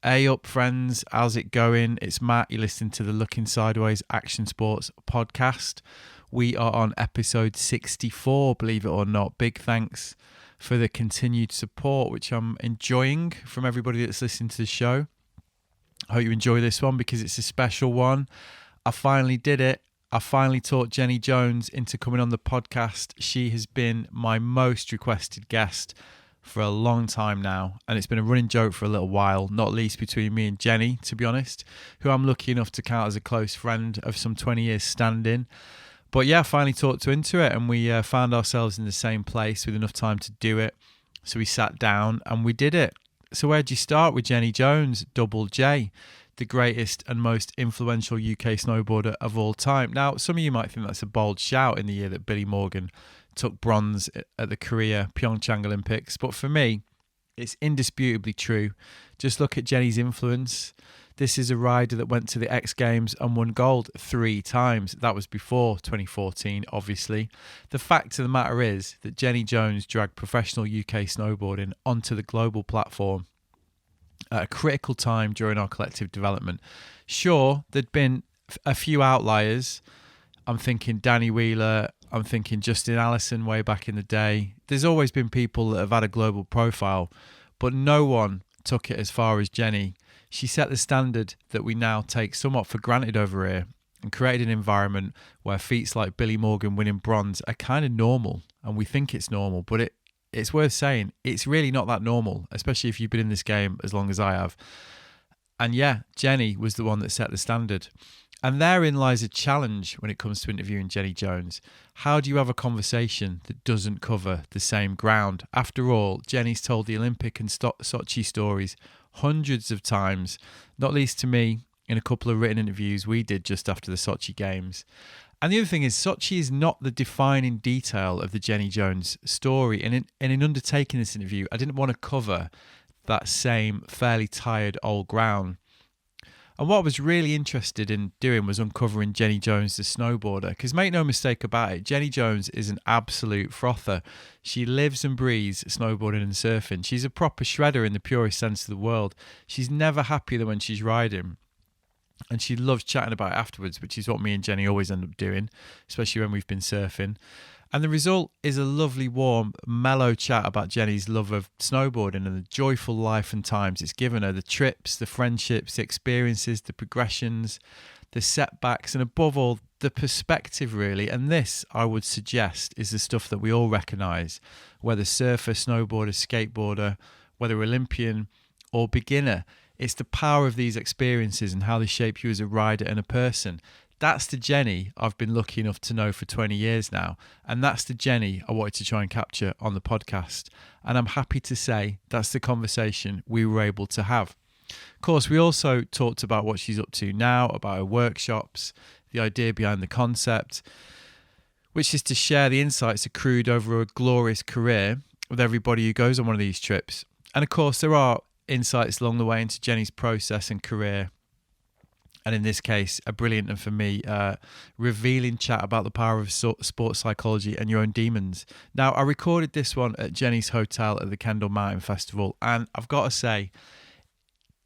Hey up, friends. How's it going? It's Matt. You're listening to the Looking Sideways Action Sports podcast. We are on episode 64, believe it or not. Big thanks for the continued support, which I'm enjoying from everybody that's listening to the show. I hope you enjoy this one because it's a special one. I finally did it. I finally talked Jenny Jones into coming on the podcast. She has been my most requested guest for a long time now, and it's been a running joke for a little while, not least between me and Jenny, to be honest, who I'm lucky enough to count as a close friend of some 20 years standing. But yeah, I finally talked her into it, and we found ourselves in the same place with enough time to do it. So we sat down and we did it. So where'd you start with Jenny Jones, Double J, the greatest and most influential UK snowboarder of all time? Now, some of you might think that's a bold shout in the year that Billy Morgan took bronze at the Korea Pyeongchang Olympics, but for me, it's indisputably true. Just look at Jenny's influence. This is a rider that went to the X Games and won gold 3 times. That was before 2014, obviously. The fact of the matter is that Jenny Jones dragged professional UK snowboarding onto the global platform at a critical time during our collective development. Sure, there'd been a few outliers. I'm thinking Danny Wheeler, I'm thinking Justin Allison way back in the day. There's always been people that have had a global profile, but no one took it as far as Jenny. She set the standard that we now take somewhat for granted over here and created an environment where feats like Billy Morgan winning bronze are kind of normal, and we think it's normal, but it's worth saying it's really not that normal, especially if you've been in this game as long as I have. And yeah, Jenny was the one that set the standard. And therein lies a challenge when it comes to interviewing Jenny Jones. How do you have a conversation that doesn't cover the same ground? After all, Jenny's told the Olympic and Sochi stories hundreds of times, not least to me in a couple of written interviews we did just after the Sochi Games. And the other thing is, Sochi is not the defining detail of the Jenny Jones story. And in undertaking this interview, I didn't want to cover that same fairly tired old ground. And what I was really interested in doing was uncovering Jenny Jones, the snowboarder. Because make no mistake about it, Jenny Jones is an absolute frother. She lives and breathes snowboarding and surfing. She's a proper shredder in the purest sense of the word. She's never happier than when she's riding. And she loves chatting about it afterwards, which is what me and Jenny always end up doing, especially when we've been surfing. And the result is a lovely, warm, mellow chat about Jenny's love of snowboarding and the joyful life and times it's given her, the trips, the friendships, the experiences, the progressions, the setbacks, and above all, the perspective, really. And this, I would suggest, is the stuff that we all recognise, whether surfer, snowboarder, skateboarder, whether Olympian or beginner. It's the power of these experiences and how they shape you as a rider and a person. That's the Jenny I've been lucky enough to know for 20 years now. And that's the Jenny I wanted to try and capture on the podcast. And I'm happy to say that's the conversation we were able to have. Of course, we also talked about what she's up to now, about her workshops, the idea behind the concept, which is to share the insights accrued over a glorious career with everybody who goes on one of these trips. And of course, there are insights along the way into Jenny's process and career. And in this case, a brilliant and for me, revealing chat about the power of sports psychology and your own demons. Now, I recorded this one at Jenny's hotel at the Kendall Mountain Festival. And I've got to say,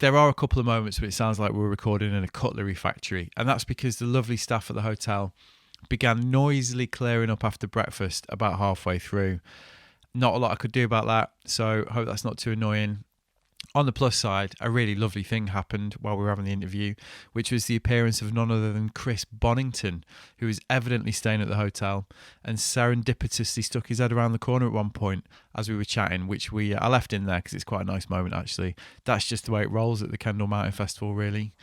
there are a couple of moments where it sounds like we're recording in a cutlery factory. And that's because the lovely staff at the hotel began noisily clearing up after breakfast about halfway through. Not a lot I could do about that, so I hope that's not too annoying. On the plus side, a really lovely thing happened while we were having the interview, which was the appearance of none other than Chris Bonington, who was evidently staying at the hotel and serendipitously stuck his head around the corner at one point as we were chatting, which I left in there because it's quite a nice moment, actually. That's just the way it rolls at the Kendall Mountain Festival, really.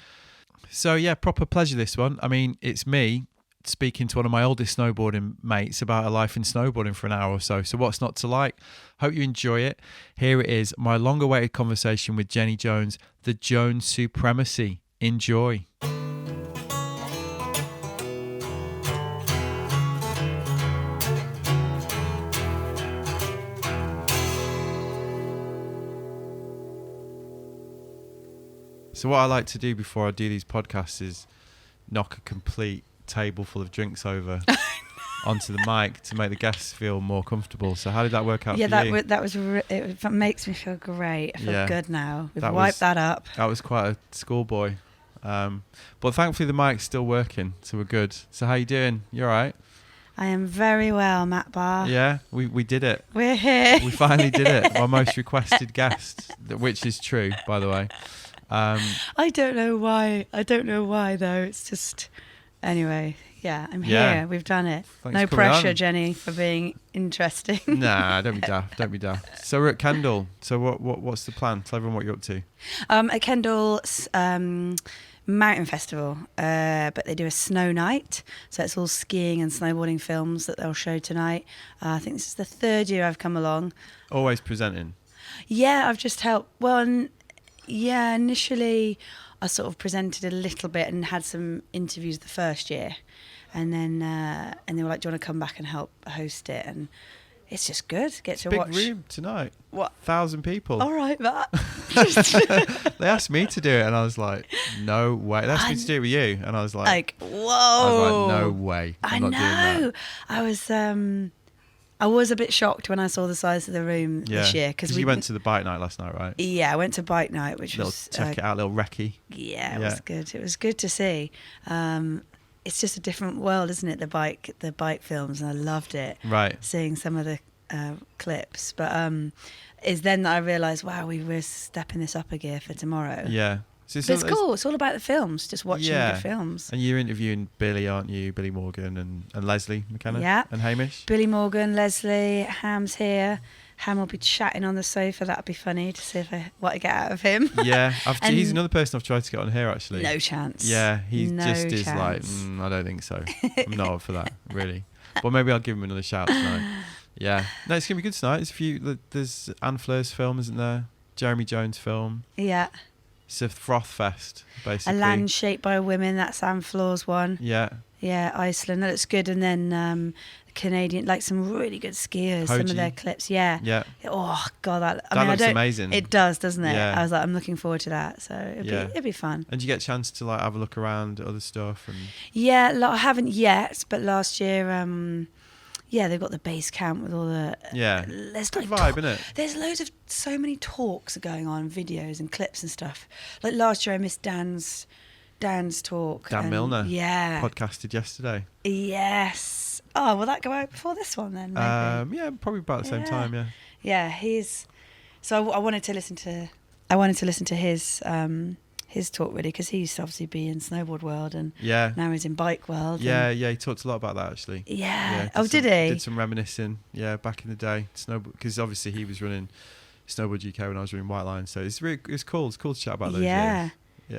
So yeah, proper pleasure, this one. I mean, it's me speaking to one of my oldest snowboarding mates about her life in snowboarding for an hour or so. So what's not to like? Hope you enjoy it. Here it is, my long-awaited conversation with Jenny Jones, the Jones Supremacy. Enjoy. So what I like to do before I do these podcasts is knock a complete table full of drinks over. onto the mic to make the guests feel more comfortable. So how did that work out for you? That makes me feel great. I feel good now. We've wiped that up. That was quite a schoolboy. But thankfully the mic's still working, so we're good. So how you doing? You all right? I am very well, Matt Barr. Yeah, we did it. We're here. We finally did it. Our most requested guest, which is true, by the way. I don't know why. Though. It's just... Anyway, yeah, I'm here. We've done it. Thanks no for coming pressure, on. Jenny, for being interesting. Nah, don't be daft. So we're at Kendal. So what's the plan? Tell everyone what you're up to. At Kendal's Mountain Festival, but they do a snow night, so it's all skiing and snowboarding films that they'll show tonight. I think this is the third year I've come along. Always presenting. Yeah, I've just helped. Well, yeah, initially I sort of presented a little bit and had some interviews the first year, and then they were like, "Do you want to come back and help host it?" And it's just good. Get to watch. Big room tonight. What? 1,000 people. All right, that. They asked me to do it, and I was like, "No way." They asked me to do it with you, and I was like, "Whoa!" I was like, "No way." I'm not doing that. I was a bit shocked when I saw the size of the room this year because you went to the bike night last night, right? Yeah, I went to bike night, which was check it out, little recce. Yeah, it was good. It was good to see. It's just a different world, isn't it? The bike films, and I loved it. Right. Seeing some of the clips, but it's then that I realised, wow, we were stepping this up a gear for tomorrow. Yeah. So it's cool. It's all about the films, just watching the films. And you're interviewing Billy, aren't you? Billy Morgan and Leslie McKenna. Yeah. And Hamish. Billy Morgan, Leslie, Ham's here. Ham will be chatting on the sofa. That'd be funny to see what I get out of him. Yeah. He's another person I've tried to get on here, actually. No chance. Yeah. He is like, I don't think so. I'm not up for that, really. But maybe I'll give him another shout tonight. Yeah. No, it's going to be good tonight. There's Anne Fleur's film, isn't there? Jeremy Jones' film. Yeah. It's a froth fest, basically. A Land Shaped by Women, that's Anne Fleur's one. Yeah. Yeah, Iceland, that looks good. And then Canadian, like some really good skiers, some of their clips. Yeah. Yeah. Oh, God. That looks amazing. It does, doesn't it? Yeah. I was like, I'm looking forward to that. So it'd be fun. And you get a chance to like have a look around at other stuff? Yeah, I haven't yet, but last year... they've got the base camp with all the... There's good vibe, isn't it? There's so many talks going on, videos and clips and stuff. Like last year I missed Dan's talk. Dan Milner. Yeah. Podcasted yesterday. Yes. Oh, will that go out before this one then? Maybe? Yeah, probably about the same time, yeah. Yeah, So I wanted to listen to his talk really, because he used to obviously be in snowboard world and now he's in bike world. Yeah, he talked a lot about that actually. Yeah. Did he? Did some reminiscing. Yeah, back in the day, snowboard, because obviously he was running Snowboard UK when I was running White Line, so it's cool. It's cool to chat about those years.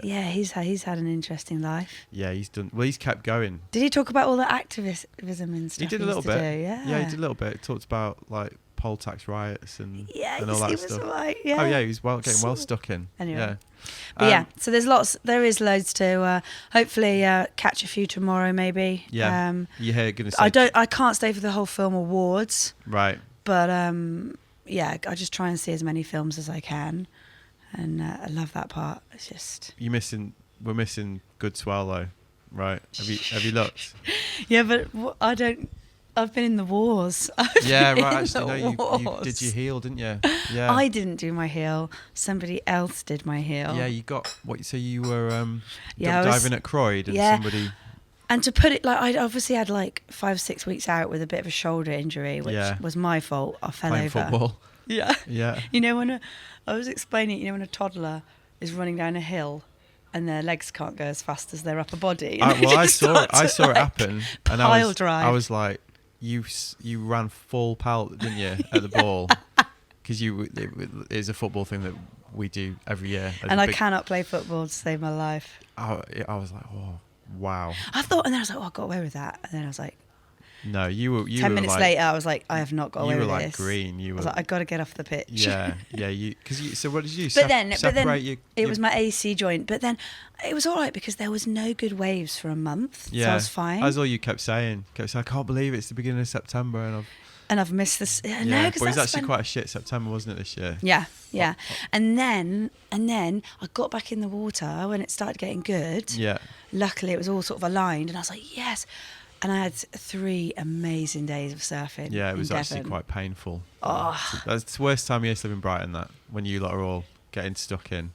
Yeah, he's had an interesting life. Yeah, he's done well. He's kept going. Did he talk about all the activism and stuff? He did a little bit. Yeah, he did a little bit. He talked about like poll tax riots and all that stuff. Right, yeah. Oh yeah, he was getting well stuck in. Anyway. Yeah. But so there is loads to hopefully catch a few tomorrow maybe. Yeah. You're gonna say I can't stay for the whole film awards. Right. But I just try and see as many films as I can. And I love that part. It's just... We're missing Good Swell though, right? Have you looked? Yeah, but I've been in the wars. Yeah, right. Actually, no, you did your heel, didn't you? Yeah. I didn't do my heel. Somebody else did my heel. Yeah, you got what? So you were diving at Croyd, and somebody. And to put it like, I obviously had like 5-6 weeks out with a bit of a shoulder injury, which was my fault. I fell over. Football. Yeah. Yeah. You know, when I was explaining, when a toddler is running down a hill and their legs can't go as fast as their upper body. I saw it happen, and I was like, you ran full pelt, didn't you, at the ball? Because it is a football thing that we do every year. And I cannot play football to save my life. I was like, oh, wow. I thought, and then I was like, oh, I got away with that. And then I was like, no, you were 10 minutes later, I was like, I have not got away with this. You were like green. I was like, I got to get off the pitch. Yeah. So what did you do? But then it was my AC joint. But then it was all right because there was no good waves for a month. Yeah. So I was fine. That's all you kept saying. I can't believe it's the beginning of September and I've missed this. Yeah, no, but it was actually quite a shit September, wasn't it, this year? Yeah. And then I got back in the water when it started getting good. Yeah. Luckily, it was all sort of aligned, and I was like, yes. And I had 3 amazing days of surfing. Yeah, it was in actually Devon. quite painful. Oh. That's the worst time of year to live in Brighton, that, when you lot are all getting stuck in.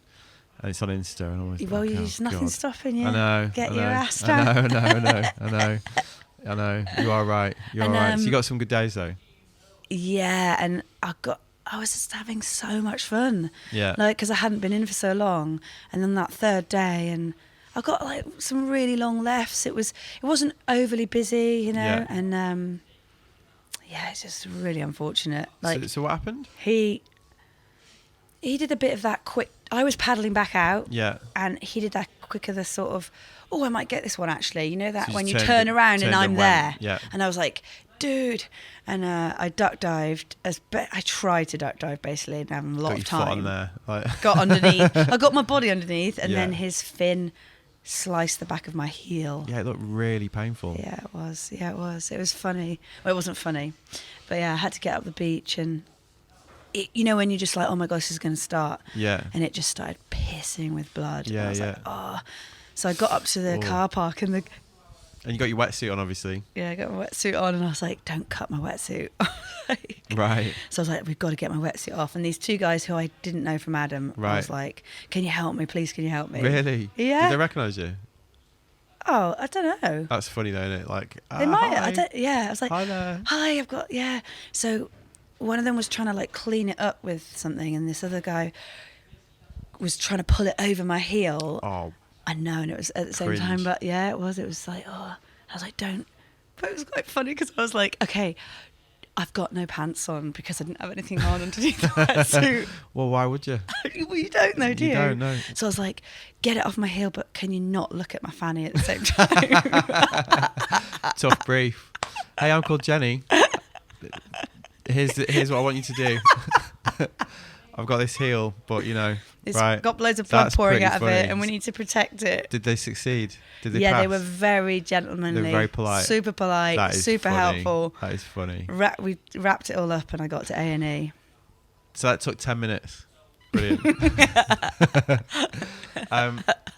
And it's on Insta and always Well, like, there's nothing God. stopping you. I know. Get I your know, ass down. I know. You are right. You are And, right. So you got some good days though. Yeah, and I was just having so much fun. Yeah. Like, because I hadn't been in for so long, and then that 3rd day, and I got like some really long lefts. It wasn't overly busy, you know, Yeah. and yeah, it's just really unfortunate. Like, So what happened? he did a bit of that quick. I was paddling back out, Yeah. and he did that quicker, the sort of, oh, I might get this one actually. You know that So you when you just turn around and turned I'm and there, went. Yeah. and I was like, dude, and I duck dived I tried to duck dive basically, and having a lot Got of your foot on time. there. Like. Got underneath. I got my body underneath, and Yeah. then his fin sliced the back of my heel. Yeah, it looked really painful. Yeah, it was. Yeah, it was. It was funny. Well, it wasn't funny, but yeah, I had to get up the beach, and you know when you're just like, oh my gosh, this is going to start. Yeah. And it just started pissing with blood. Yeah, and I was yeah. like, oh. So I got up to the car park, and And you got your wetsuit on, obviously. yeah, I got my wetsuit on, and I was like, don't cut my wetsuit. Right. So I was like, we've got to get my wetsuit off. And these 2 guys who I didn't know from Adam, I Right. was like, can you help me? Please, can you help me? Really? Yeah. Did they recognise you? Oh, I don't know. That's funny though, isn't it? Like, They might. hi. Yeah, I was like, Hi there. hi, I've got, yeah. So one of them was trying to like clean it up with something, and this other guy was trying to pull it over my heel. Oh, I know, and it was at the same cringe. time, but yeah, it was like, oh, I was like, don't. But it was quite funny because I was like, okay, I've got no pants on because I didn't have anything on underneath the wetsuit. Well, why would you? Well, you don't know, do you? You don't know. So I was like, get it off my heel, but can you not look at my fanny at the same time? Tough brief. Hey, I'm called Jenny. Here's what I want you to do. I've got this heel, but you know, It's right? got loads of blood That's pouring pretty out of funny. it, and we need to protect it. Did they succeed? Did they Yeah, pass? they were very gentlemanly. They were very polite. Super polite, That is super funny. helpful. That is funny. We wrapped it all up, and I got to A&E. So that took 10 minutes. Brilliant.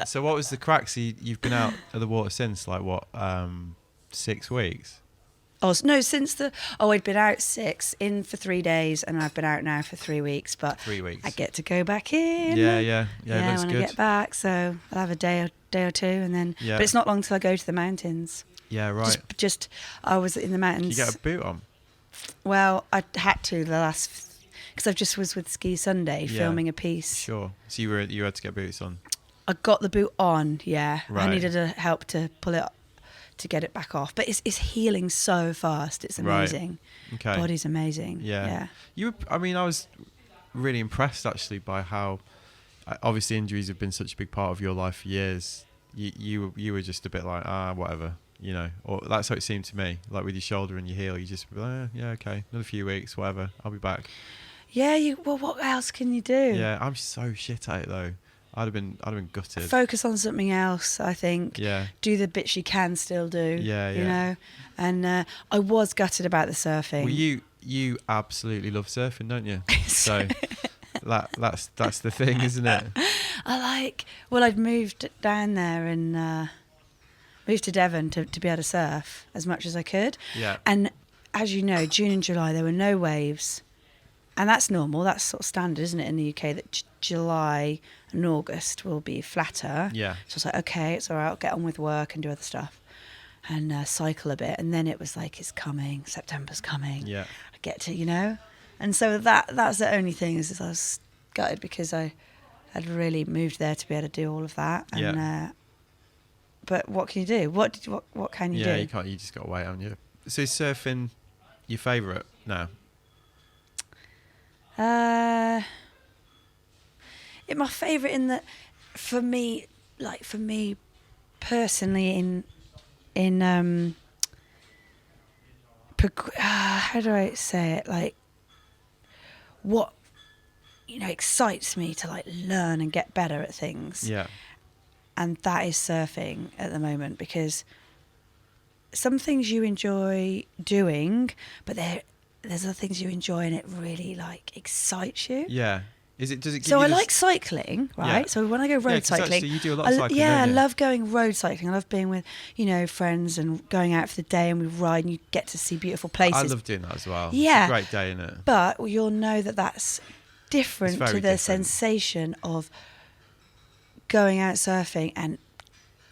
So what was the crack? So you've been out of the water since, like, what, 6 weeks? Oh no! I'd been out 6, in for 3 days, and I've been out now for 3 weeks. But 3 weeks. I get to go back in. Yeah, looks when good. I get back, so I'll have a day or 2, and then. Yeah. But it's not long till I go to the mountains. Yeah, right. Just I was in the mountains. You get a boot on? Well, I had to because I just was with Ski Sunday Yeah. filming a piece. Sure. So you had to get boots on? I got the boot on, yeah. Right. I needed help to pull it to get it back off, but it's healing so fast. It's amazing. Right. Okay. Body's amazing. Yeah. I was really impressed actually by how obviously injuries have been such a big part of your life for years. You were just a bit like whatever, you know, or that's how it seemed to me. Like with your shoulder and your heel, you just be like, yeah, okay, another few weeks, whatever, I'll be back. Yeah. Well, what else can you do? Yeah, I'm so shit at it though. I'd have been gutted. Focus on something else, I think. Yeah. Do the bits you can still do. Yeah, You yeah. know, and I was gutted about the surfing. Well, you absolutely love surfing, don't you? So that's the thing, isn't it? I'd moved down there and moved to Devon to be able to surf as much as I could. Yeah. And as you know, June and July there were no waves, and that's normal. That's sort of standard, isn't it, in the UK that July and August will be flatter. Yeah. So I was like, okay, it's all right. I'll get on with work and do other stuff, and cycle a bit. And then it was like, it's coming. September's coming. Yeah. I get to, you know, and so that's the only thing is I was gutted because I had really moved there to be able to do all of that. And, Yeah. But what can you do? What can you do? Yeah, you can't. You just got to wait, haven't you? So is surfing your favourite now? It's my favourite in that, for me personally, how do I say it? Like, what, you know, excites me to like learn and get better at things. Yeah. And that is surfing at the moment, because some things you enjoy doing, but there's other things you enjoy and it really like excites you. Yeah. Is it? Does it? Give So you I this- like cycling, right? Yeah. So when I go road 'cause cycling, actually you do a lot of cycling, yeah, I don't you? love going road cycling. I love being with, friends and going out for the day and we ride and you get to see beautiful places. I love doing that as well. Yeah. It's a great day, isn't it? But you'll know that that's different It's very to the different. sensation of going out surfing and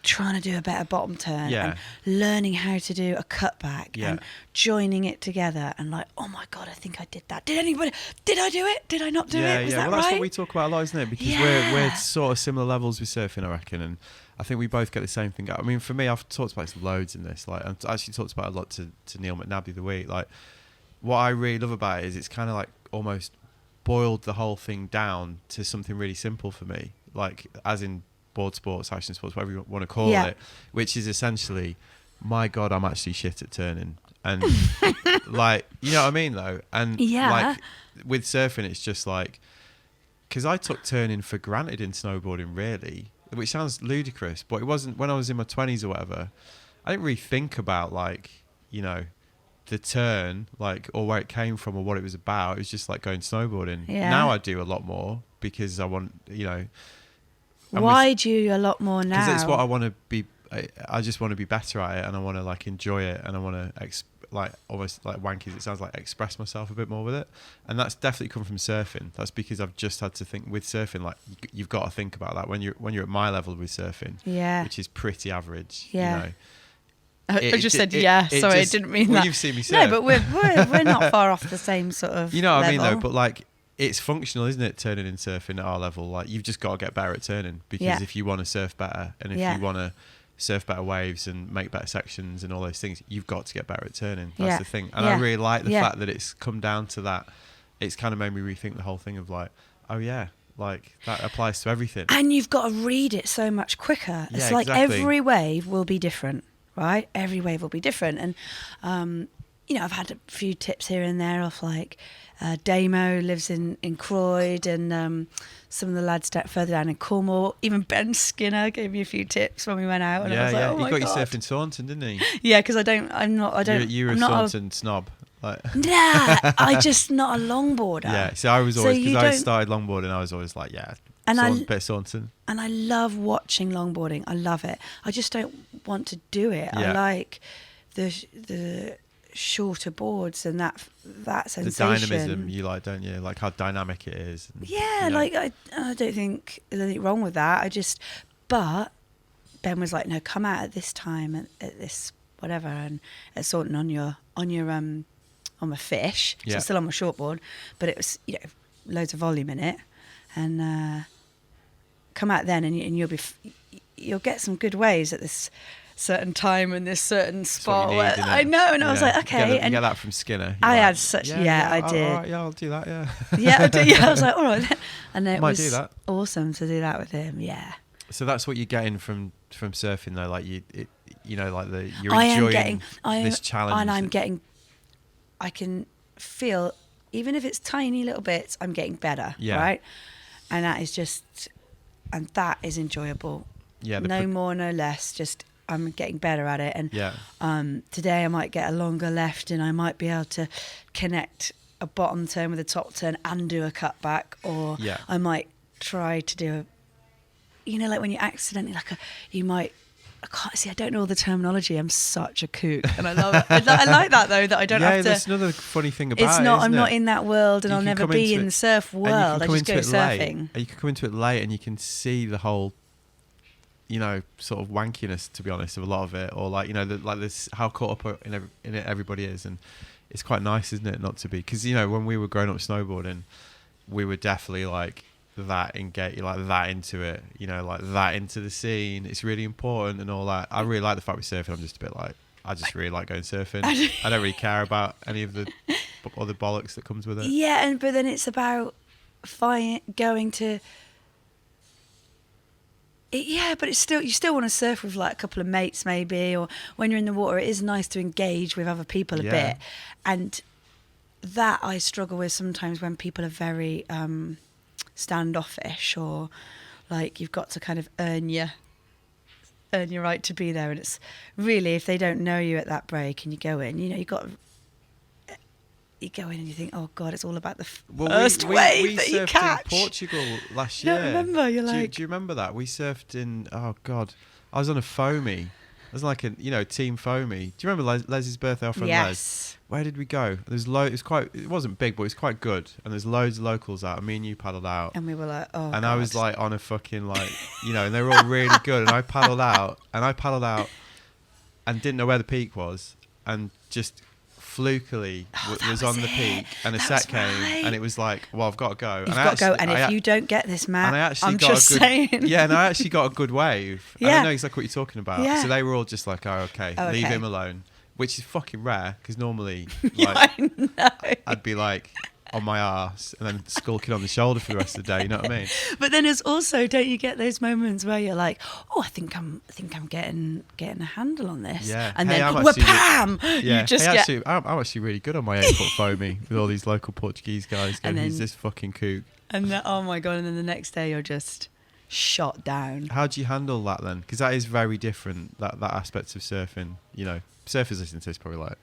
trying to do a better bottom turn Yeah. and learning how to do a cutback Yeah. and joining it together and like, oh my God, I think I did that. Did I do it? Did I not do it? Was that well, right? that's what we talk about a lot, isn't it? Because we're sort of similar levels with surfing, I reckon, and I think we both get the same thing. I mean, for me, I've talked about this loads in this. Like, I've actually talked about it a lot to Neil McNabb the other week. Like, what I really love about it is it's kind of like almost boiled the whole thing down to something really simple for me. Like, as in board sports, action sports, whatever you want to call it, which is essentially, my God, I'm actually shit at turning. And like, you know what I mean though? And like with surfing, it's just like, because I took turning for granted in snowboarding really, which sounds ludicrous, but it wasn't when I was in my 20s or whatever. I didn't really think about like, the turn, like, or where it came from or what it was about. It was just like going snowboarding. Yeah. Now I do a lot more because I want, Why do you a lot more now? because it's what I want to be. I just want to be better at it, and I want to like enjoy it, and I want to like almost like wanky as it sounds, like express myself a bit more with it. And that's definitely come from surfing. That's because I've just had to think with surfing. Like you've got to think about that when you're at my level with surfing, which is pretty average. Yeah. I just said sorry, I didn't mean well, that. You've seen me surf. No, but we're not far off the same sort of. You know what I mean level. though, but like. It's functional, isn't it, turning in surfing at our level? Like, you've just got to get better at turning, because if you want to surf better and if you want to surf better waves and make better sections and all those things, you've got to get better at turning. That's the thing. And I really like the fact that it's come down to that. It's kind of made me rethink the whole thing of like, oh yeah, like that applies to everything. And you've got to read it so much quicker. It's like every wave will be different, right? Every wave will be different. And, I've had a few tips here and there off like, Damo lives in Croyd, and some of the lads further down in Cornwall. Even Ben Skinner gave me a few tips when we went out. And I was like, oh my God. He got you surfing Taunton, didn't he? Yeah, because I don't. You're a Taunton snob. Like. Nah, I just not a longboarder. Yeah, so I was always, because I started longboarding, I was always like, bit of Taunton. And I love watching longboarding. I love it. I just don't want to do it. Yeah. I like the shorter boards and that sensation. The dynamism you like, don't you? Like how dynamic it is. And, like I don't think there's anything wrong with that. But Ben was like, no, come out at this time at this whatever, and at Saunton on my fish. So it's still on my shortboard, but it was loads of volume in it, and come out then, and you'll get some good waves at this certain time in this certain spot. I know, and I was like, okay. You get that from Skinner. I had such, I did. All right, I'll do that, I was like, all right. And it was do that. Awesome to do that with him, So that's what you're getting from surfing though, like you're I enjoying this challenge. And I can feel, even if it's tiny little bits, I'm getting better, right? And that is enjoyable. Yeah. No more, no less, just I'm getting better at it. And today I might get a longer left and I might be able to connect a bottom turn with a top turn and do a cutback, or I might try to do like when you accidentally I don't know all the terminology. I'm such a kook, and I love it. I like that though, that I don't have to. That's another funny thing about it's it. not. I'm isn't not it? in that world, and I'll never be in the surf world. I just go surfing. And you can come into it late, and you can see the whole, sort of wankiness, to be honest, of a lot of it, or like this how caught up in it everybody is, and it's quite nice, isn't it, not to be? Because when we were growing up snowboarding, we were definitely like that engaged, like that into it, like that into the scene. It's really important and all that. I really like the fact with surfing. I'm just a bit like, I just really like going surfing. I don't really care about any of the other bollocks that comes with it. Yeah, but then it's about going to. But it's still, you still want to surf with like a couple of mates maybe, or when you're in the water, it is nice to engage with other people a bit, and that I struggle with sometimes when people are very standoffish, or like you've got to kind of earn your right to be there, and it's really, if they don't know you at that break and you go in, you've got you go in and you think, oh God, it's all about the Well, first wave that you surfed catch. in Portugal last You year. don't remember? You're like... Do you remember that? We surfed in, oh God, I was on a foamy. I was like a, team foamy. Do you remember Leslie's birthday, our friend Les? Yes. Where did we go? There's it wasn't big, but it was quite good. And there's loads of locals out. And me and you paddled out. And we were like, oh And God. I was like on a fucking and they were all really good. And I paddled out and didn't know where the peak was. And just flukily was on the peak, and a set came, and it was like, well, I've got to go. You've got to go, and if you don't get this, Matt, I'm just saying. Yeah, and I actually got a good wave. Yeah. And I know exactly what you're talking about. Yeah. So they were all just like, oh, okay, leave him alone, which is fucking rare, because normally, I know. I'd be like on my arse and then skulking on the shoulder for the rest of the day. You know what I mean? But then it's also, don't you get those moments where you're like, oh, I think I'm getting a handle on this. Yeah. And Hey, then, I'm wha-pam! Yeah. You just I'm actually really good on my 8-foot foamy with all these local Portuguese guys going, who's this fucking kook? And oh my God, and then the next day you're just shot down. How do you handle that then? Because that is very different, that aspect of surfing. Surfers listening to this probably like,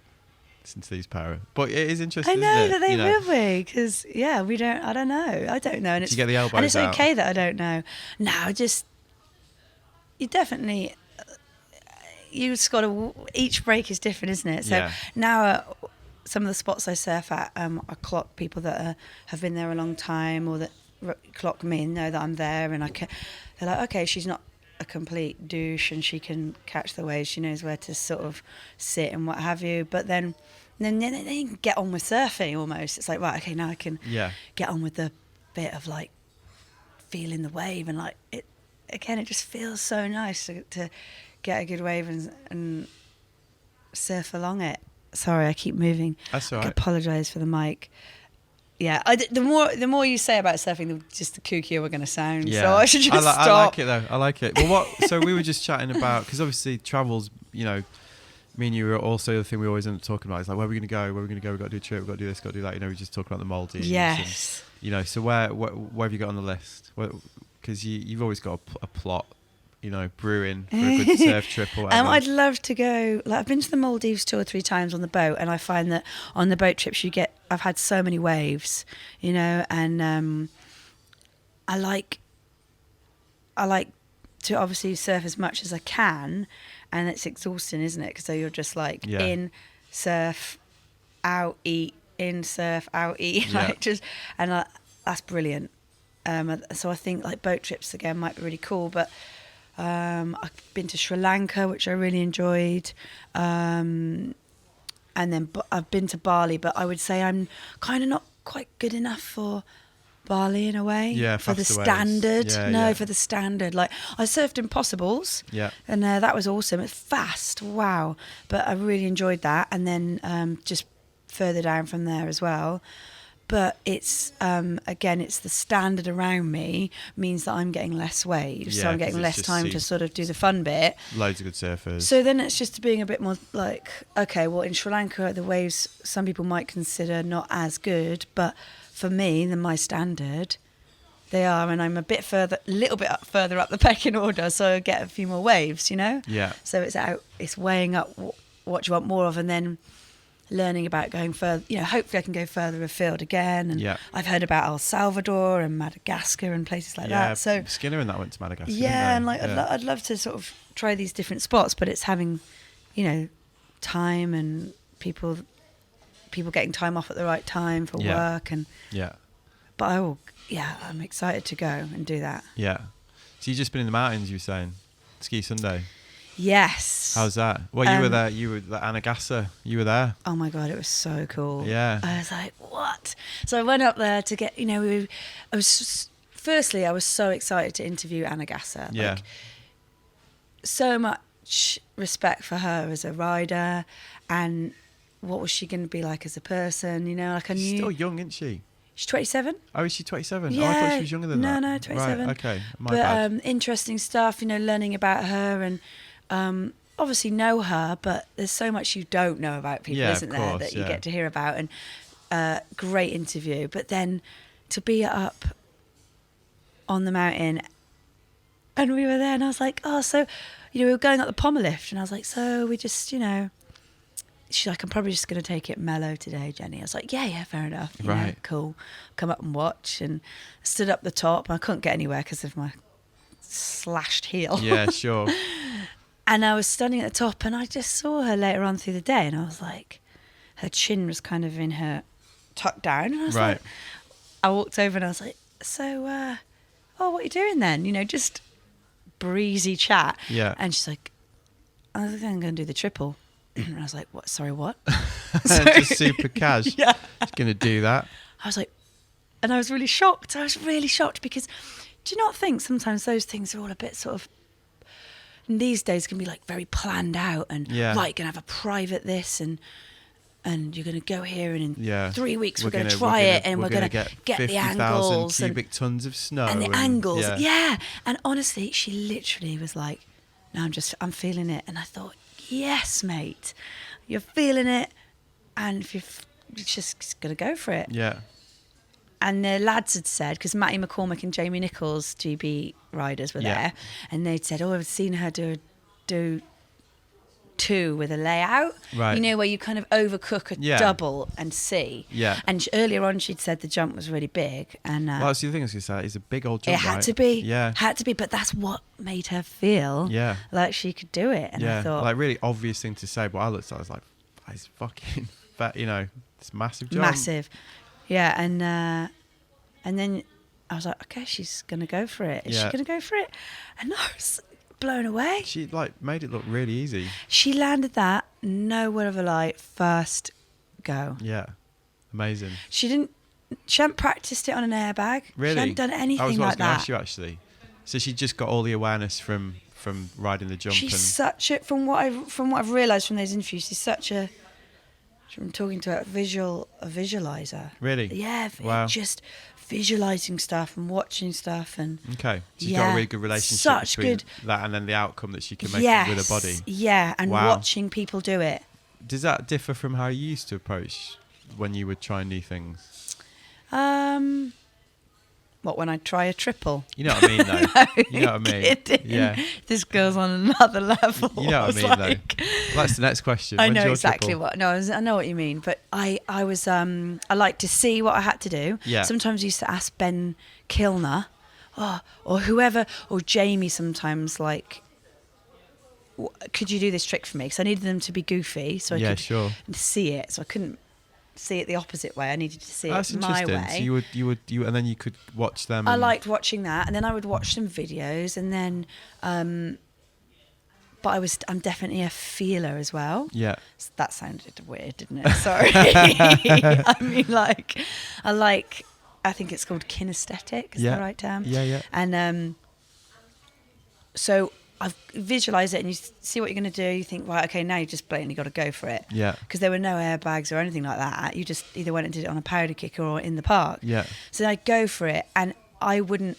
listen to these pair. But it is interesting. I know isn't it? that they will be, because we don't. I don't know. And you get the elbows and it's out? okay that I don't know. No, just you definitely. You just got to. Each break is different, isn't it? So now, some of the spots I surf at, I clock people that have been there a long time, or that clock me and know that I'm there, and they're like, okay, she's not a complete douche, and she can catch the waves. She knows where to sort of sit and what have you. But then they can get on with surfing almost. It's like, right, okay, now I can get on with the bit of like feeling the wave, and like it just feels so nice to get a good wave and surf along it. Sorry, I keep moving. That's all right. I apologise for the mic. Yeah, the more you say about surfing, the kookier we're going to sound. Yeah. So I should just stop. I like it though. I like it. Well, so we were just chatting about, because obviously travels, me and you were also, the thing we always end up talking about is like, where are we going to go? Where are we going to go? We've got to do a trip. We've got to do this, got to do that. We just talking about the Maldives. Yes. And, so where have you got on the list? Because you've always got a plot, brewing for a good surf trip or whatever. I'd love to go. Like, I've been to the Maldives 2 or 3 times on the boat, and I find that on the boat trips I've had so many waves, and I like to obviously surf as much as I can, and it's exhausting, isn't it? Because so you're just like in, surf, out, eat, in, surf, out, eat, that's brilliant. So I think like boat trips again might be really cool, but I've been to Sri Lanka, which I really enjoyed, and then I've been to Bali, but I would say I'm kind of not quite good enough for Bali in a way. Yeah, for the faster standard. waves. For the standard. Like, I surfed Impossibles. Yeah. And that was awesome. It's fast. Wow. But I really enjoyed that. And then just further down from there as well. But it's again, it's the standard around me means that I'm getting less waves, so I'm getting less time to sort of do the fun bit. Loads of good surfers. So then it's just being a bit more like, okay, well, in Sri Lanka, the waves some people might consider not as good, but for me, than my standard, they are, and I'm a little bit further up the pecking order, so I get a few more waves, Yeah. So it's weighing up what you want more of, and then learning about going further, hopefully I can go further afield again. And I've heard about El Salvador and Madagascar and places like that. So Skinner and that went to Madagascar. Yeah, and I'd love to sort of try these different spots, but it's having, time and people getting time off at the right time for work and. Yeah. But I'm excited to go and do that. Yeah. So you've just been in the mountains, you were saying, Ski Sunday. Yes. How's that? Well, you were there. You were at Anagasa. You were there. Oh my God, it was so cool. Yeah. I was like, what? So I went up there to get, I was so excited to interview Anagasa. Yeah. Like, so much respect for her as a rider, and what was she going to be like as a person? Like I knew. She's still young, isn't she? She's 27. Oh, is she 27? Yeah. Oh, I thought she was younger than that. No, 27. Right, okay. My bad. Interesting stuff, learning about her and obviously know her, but there's so much you don't know about people, isn't there, that you get to hear about. And great interview. But then to be up on the mountain, and we were there, and I was like, oh, so, we were going up the Pommer lift, and I was like, so we just, she's like, I'm probably just going to take it mellow today, Jenny. I was like, yeah, fair enough. You know, Right. cool. Come up and watch. And I stood up the top. I couldn't get anywhere because of my slashed heel. Yeah, sure. And I was standing at the top, and I just saw her later on through the day, and I was like, her chin was kind of in her tucked down. And I was Right. like, I walked over and I was like, so, what are you doing then? You know, just breezy chat. Yeah. And she's like, I think I'm going to do the triple. And I was like, what? Sorry, what? Just super cash. Yeah. Just going to do that. I was like, and I was really shocked. I was really shocked because do you not think sometimes those things are all a bit sort of, in these days can be like very planned out and Yeah. right, going to have a private this and you're going to go here and in 3 weeks we're going to gonna- try it and we're going to get get the 50,000 angles cubic tons of snow. and the angles. Yeah. Yeah. And honestly, she literally was like, no, I'm feeling it. And I thought, yes, mate, you're feeling it. And if you're just going to go for it. Yeah. And the lads had said, because Matty McCormick and Jamie Nichols, GB riders, were Yeah. there, and they'd said, I've seen her do 2 with a layout. Right. You know, where you kind of overcook a Yeah. double and see. Yeah. And earlier on, she'd said the jump was really big. And Well, that's the other thing I was going to say. It's a big old jump, it had right? to be. Yeah. Had to be. But that's what made her feel Yeah. like she could do it. And yeah. I thought, Like, really obvious thing to say, but I looked at it, I was like, it's fucking fat, you know, it's massive jump. massive. Yeah. And then I was like, okay, she's going to go for it. Is she Yeah. going to go for it? And I was blown away. She, like, made it look really easy. She landed that, no word of a lie, first go. Yeah. Amazing. She hadn't practiced it on an airbag. Really? She hadn't done I was anything going like to ask that. you, actually. So she just got all the awareness from riding the jump. She's and such a, from what I've realised from those interviews, she's such a, from talking to her, a visualizer. Really? Yeah, Wow. just visualising stuff and watching stuff and Okay. So you've Yeah. got a really good relationship Such between good- that and then the outcome that she can make yes, with her body. yeah, and Wow. watching people do it. Does that differ from how you used to approach when you would try new things? What, when I try a triple? You know what I mean, though. No, You know what I mean? kidding. Yeah. This girl's on another level. You know what I was mean, though. like- Well, that's the next question. I When's know your exactly triple? what. No, I know what you mean. But I was I like to see what I had to do. Yeah. Sometimes I used to ask Ben Kilner, or whoever, or Jamie. Sometimes like, could you do this trick for me? Because I needed them to be goofy, so I Yeah, could sure. see it. So I couldn't see it the opposite way. I needed to see That's it my interesting. way. So you would, and then you could watch them. I and- liked watching that, and then I would watch some videos, and then, but I'm definitely a feeler as well. Yeah. That sounded weird, didn't it? Sorry. I mean, like, I think it's called kinesthetic. Is Yeah. the right term? Yeah, yeah. And so I've visualised it, and you see what you're going to do. You think, right, okay, now you just blatantly got to go for it. Yeah. Because there were no airbags or anything like that. You just either went and did it on a powder kicker or in the park. Yeah. So I'd go for it, and I wouldn't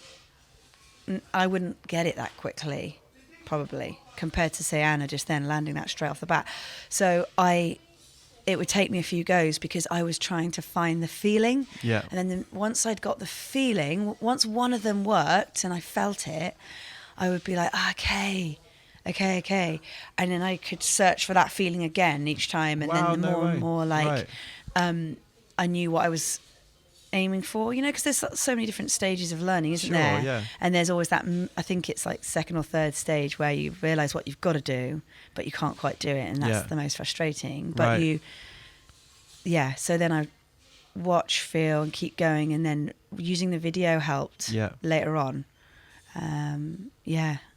get it that quickly, probably, compared to, say, Anna just then landing that straight off the bat. So it would take me a few goes because I was trying to find the feeling. Yeah. And then once I'd got the feeling, once one of them worked and I felt it, I would be like, okay. And then I could search for that feeling again each time. And Wow, then the no more way. and more, like, Right. I knew what I was aiming for, you know, because there's so many different stages of learning, isn't Sure, there? yeah. And there's always that, I think it's like second or third stage where you realise what you've got to do, but you can't quite do it. And that's Yeah. the most frustrating. But Right. so then I watch, feel, and keep going. And then using the video helped Yeah. later on.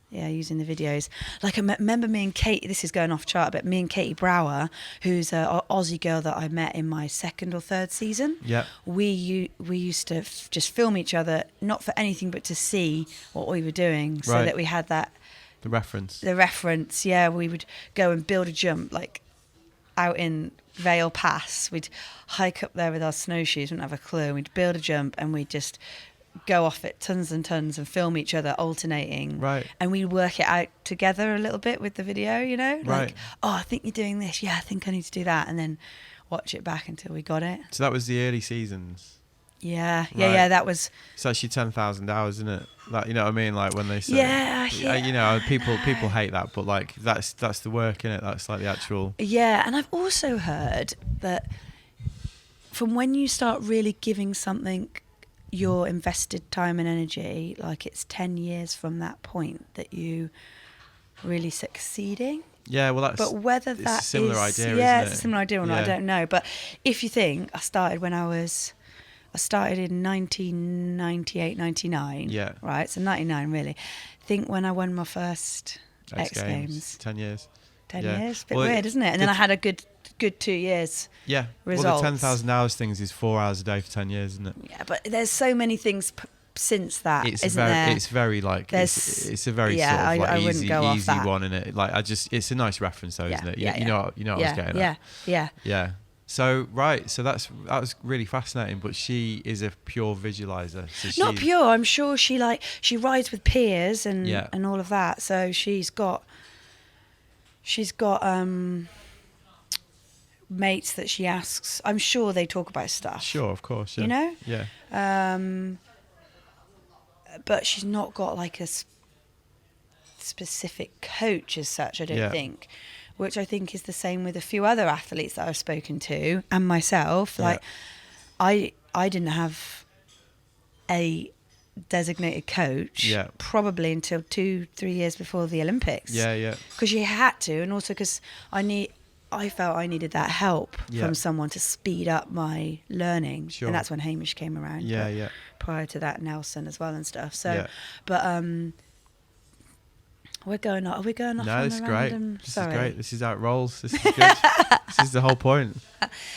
Using the videos. Like I remember me and Katie, this is going off chart, but me and Katie Brower, who's an Aussie girl that I met in my second or third season. Yeah. We used to just film each other, not for anything but to see what we were doing, so Right. that we had that The reference. the reference. Yeah, we would go and build a jump like out in Vale Pass. We'd hike up there with our snowshoes, wouldn't have a clue. We'd build a jump and we'd just go off it tons and tons and film each other alternating. Right. And we'd work it out together a little bit with the video, you know? Like, Right. oh, I think you're doing this. Yeah, I think I need to do that. And then watch it back until we got it. So that was the early seasons. Yeah, Right. that was... It's actually 10,000 hours, isn't it? Like, you know what I mean? Like when they say, Yeah. you know, people hate that, but like that's the work, innit? That's like the actual. Yeah, and I've also heard that from when you start really giving something your invested time and energy, like it's 10 years from that point that you really succeeding. Yeah, well, But whether it's that a similar is, idea, yeah, isn't it's it? a similar idea or not, I don't know. But if you think, I started in 1998, 99. Yeah. Right, so 99 really. Think when I won my first X Games. 10 years. 10 Yeah. years, bit Well, weird, isn't it? And then I had a good 2 years. Yeah. Results. Well, the 10,000 hours things is 4 hours a day for 10 years, isn't it? Yeah, but there's so many things since that, It's isn't there? It's very like it's a very yeah, sort of like I wouldn't easy go off that. one, in it. Like it's a nice reference, though, isn't it? Yeah, you know what I was getting at. Yeah. So that was really fascinating. But she is a pure visualizer. So Not pure. I'm sure she rides with peers and all of that. So she's got mates that she asks. I'm sure they talk about stuff. Sure, of course. Yeah. You know. Yeah. But she's not got like a specific coach as such. I don't think. Which I think is the same with a few other athletes that I've spoken to and myself. Like, I didn't have a designated coach probably until 2-3 years before the Olympics. Yeah. Because you had to, and also because I felt I needed that help from someone to speed up my learning. Sure. And that's when Hamish came around. Yeah. Prior to that, Nelson as well and stuff. So, but we're going off. Are we going off? No, on this is a great. random... This Sorry. is great. This is how it rolls. This is good. This is the whole point.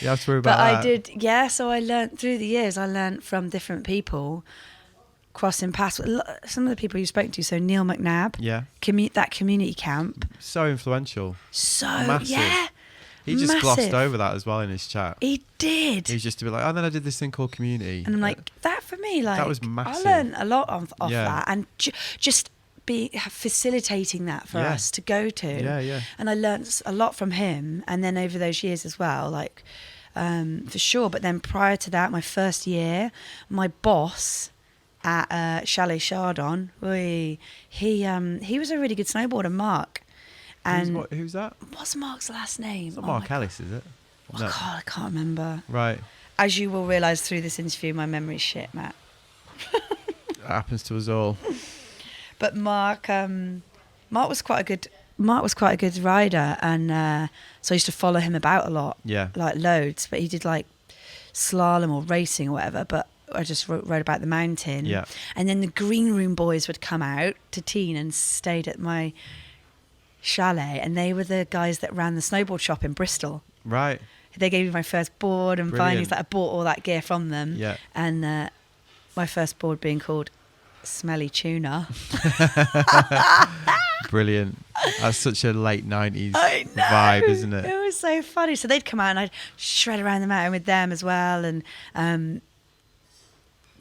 You have to worry about that. But I did, yeah. So I learnt through the years. I learnt from different people, crossing paths with some of the people you spoke to. So Neil McNabb, that community camp, so influential. So massive. Yeah, he just glossed over that as well in his chat. He did. He was just to be like, oh, then I did this thing called community, and I'm like, that for me, like that was massive. I learned a lot off that, and just facilitating that for us to go to. And I learnt a lot from him, and then over those years as well, like for sure. But then prior to that, my first year, my boss at Chalet Chardon, he was a really good snowboarder, Mark. And who's that? What's Mark's last name? It's not Mark Ellis, is it? No. God, I can't remember. Right. As you will realise through this interview, my memory's shit, Matt. That happens to us all. But Mark was quite a good rider, and so I used to follow him about a lot, like loads. But he did like slalom or racing or whatever. But I just wrote about the mountain. And then the green room boys would come out to Teen and stayed at my chalet, and they were the guys that ran the snowboard shop in Bristol. Right. They gave me my first board and bindings. Like I bought all that gear from them. Yeah. And my first board being called Smelly Tuna. Brilliant. That's such a late 90s vibe, isn't it? It was so funny. So they'd come out and I'd shred around the mountain with them as well, and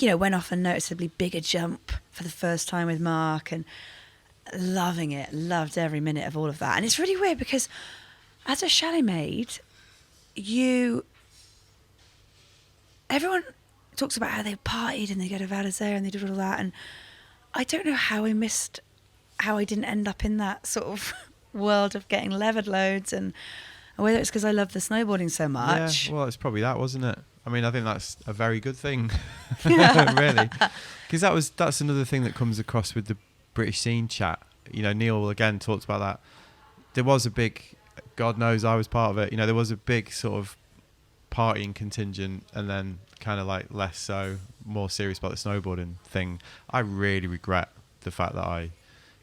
went off a noticeably bigger jump for the first time with Mark, and loved every minute of all of that. And it's really weird because as a chalet maid, everyone talks about how they partied and they go to Val d'Isère and they did all that, and I don't know how I didn't end up in that sort of world of getting levered loads, and whether it's because I love the snowboarding so much. Yeah, well, it's probably that, wasn't it? I mean, I think that's a very good thing, really, because that's another thing that comes across with the British scene chat. Neil again talked about that. There was a big, God knows I was part of it. There was a big sort of partying contingent, and then kind of like less so, more serious about the snowboarding thing. I really regret the fact that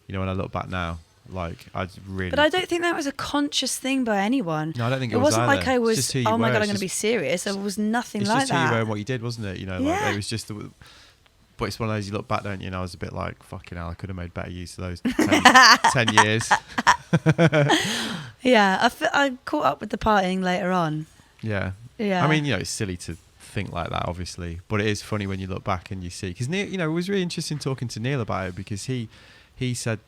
when I look back now, like I really. But I don't think that was a conscious thing by anyone. No, I don't think it wasn't either. like I was. Oh my God, I'm going to be serious. There was nothing like that. It's just who you were and what you did, wasn't it? Like, it was just. But it's one of those you look back, don't you? And I was a bit like, fucking hell, I could have made better use of those 10 years. Yeah, I caught up with the partying later on. Yeah. I mean, it's silly to think like that, obviously, but it is funny when you look back and you see. Because Neil, it was really interesting talking to Neil about it, because he said,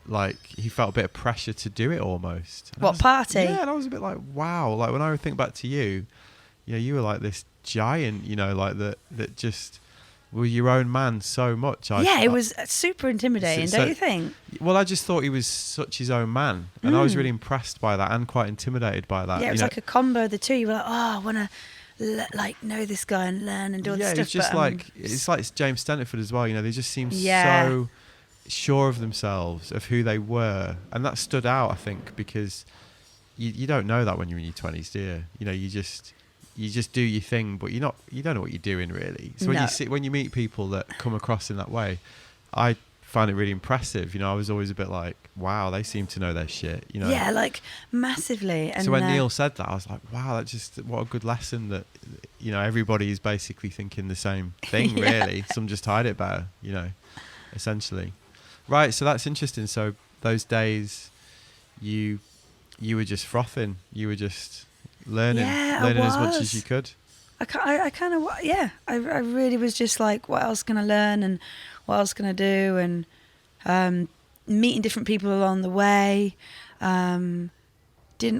like, he felt a bit of pressure to do it almost. What, party? Yeah, and I was a bit like, wow. Like when I think back to you, you were like this giant, you know, like that just were your own man so much. It was super intimidating, don't you think? Well, I just thought he was such his own man, and I was really impressed by that and quite intimidated by that. Yeah, it was like a combo of the two. You were like, oh, I want to like know this guy and learn and do all this stuff. Yeah, it's just it's like James Stenterford as well. You know, they just seem so sure of themselves, of who they were, and that stood out, I think, because you don't know that when you're in your 20s, do you? You know, you just do your thing, but you don't know what you're doing really. So when you meet people that come across in that way, I find it really impressive. You know, I was always a bit like, wow, they seem to know their shit, you know. Yeah, like massively. And so when Neil said that, I was like, wow, that's just what a good lesson that, you know, everybody is basically thinking the same thing. Really. Some just hide it better, you know, essentially. Right, so that's interesting. So those days you were just frothing, you were just learning as much as you could. I kind of, I really was just like, what else can I learn and what else can I do, and meeting different people along the way. Didn't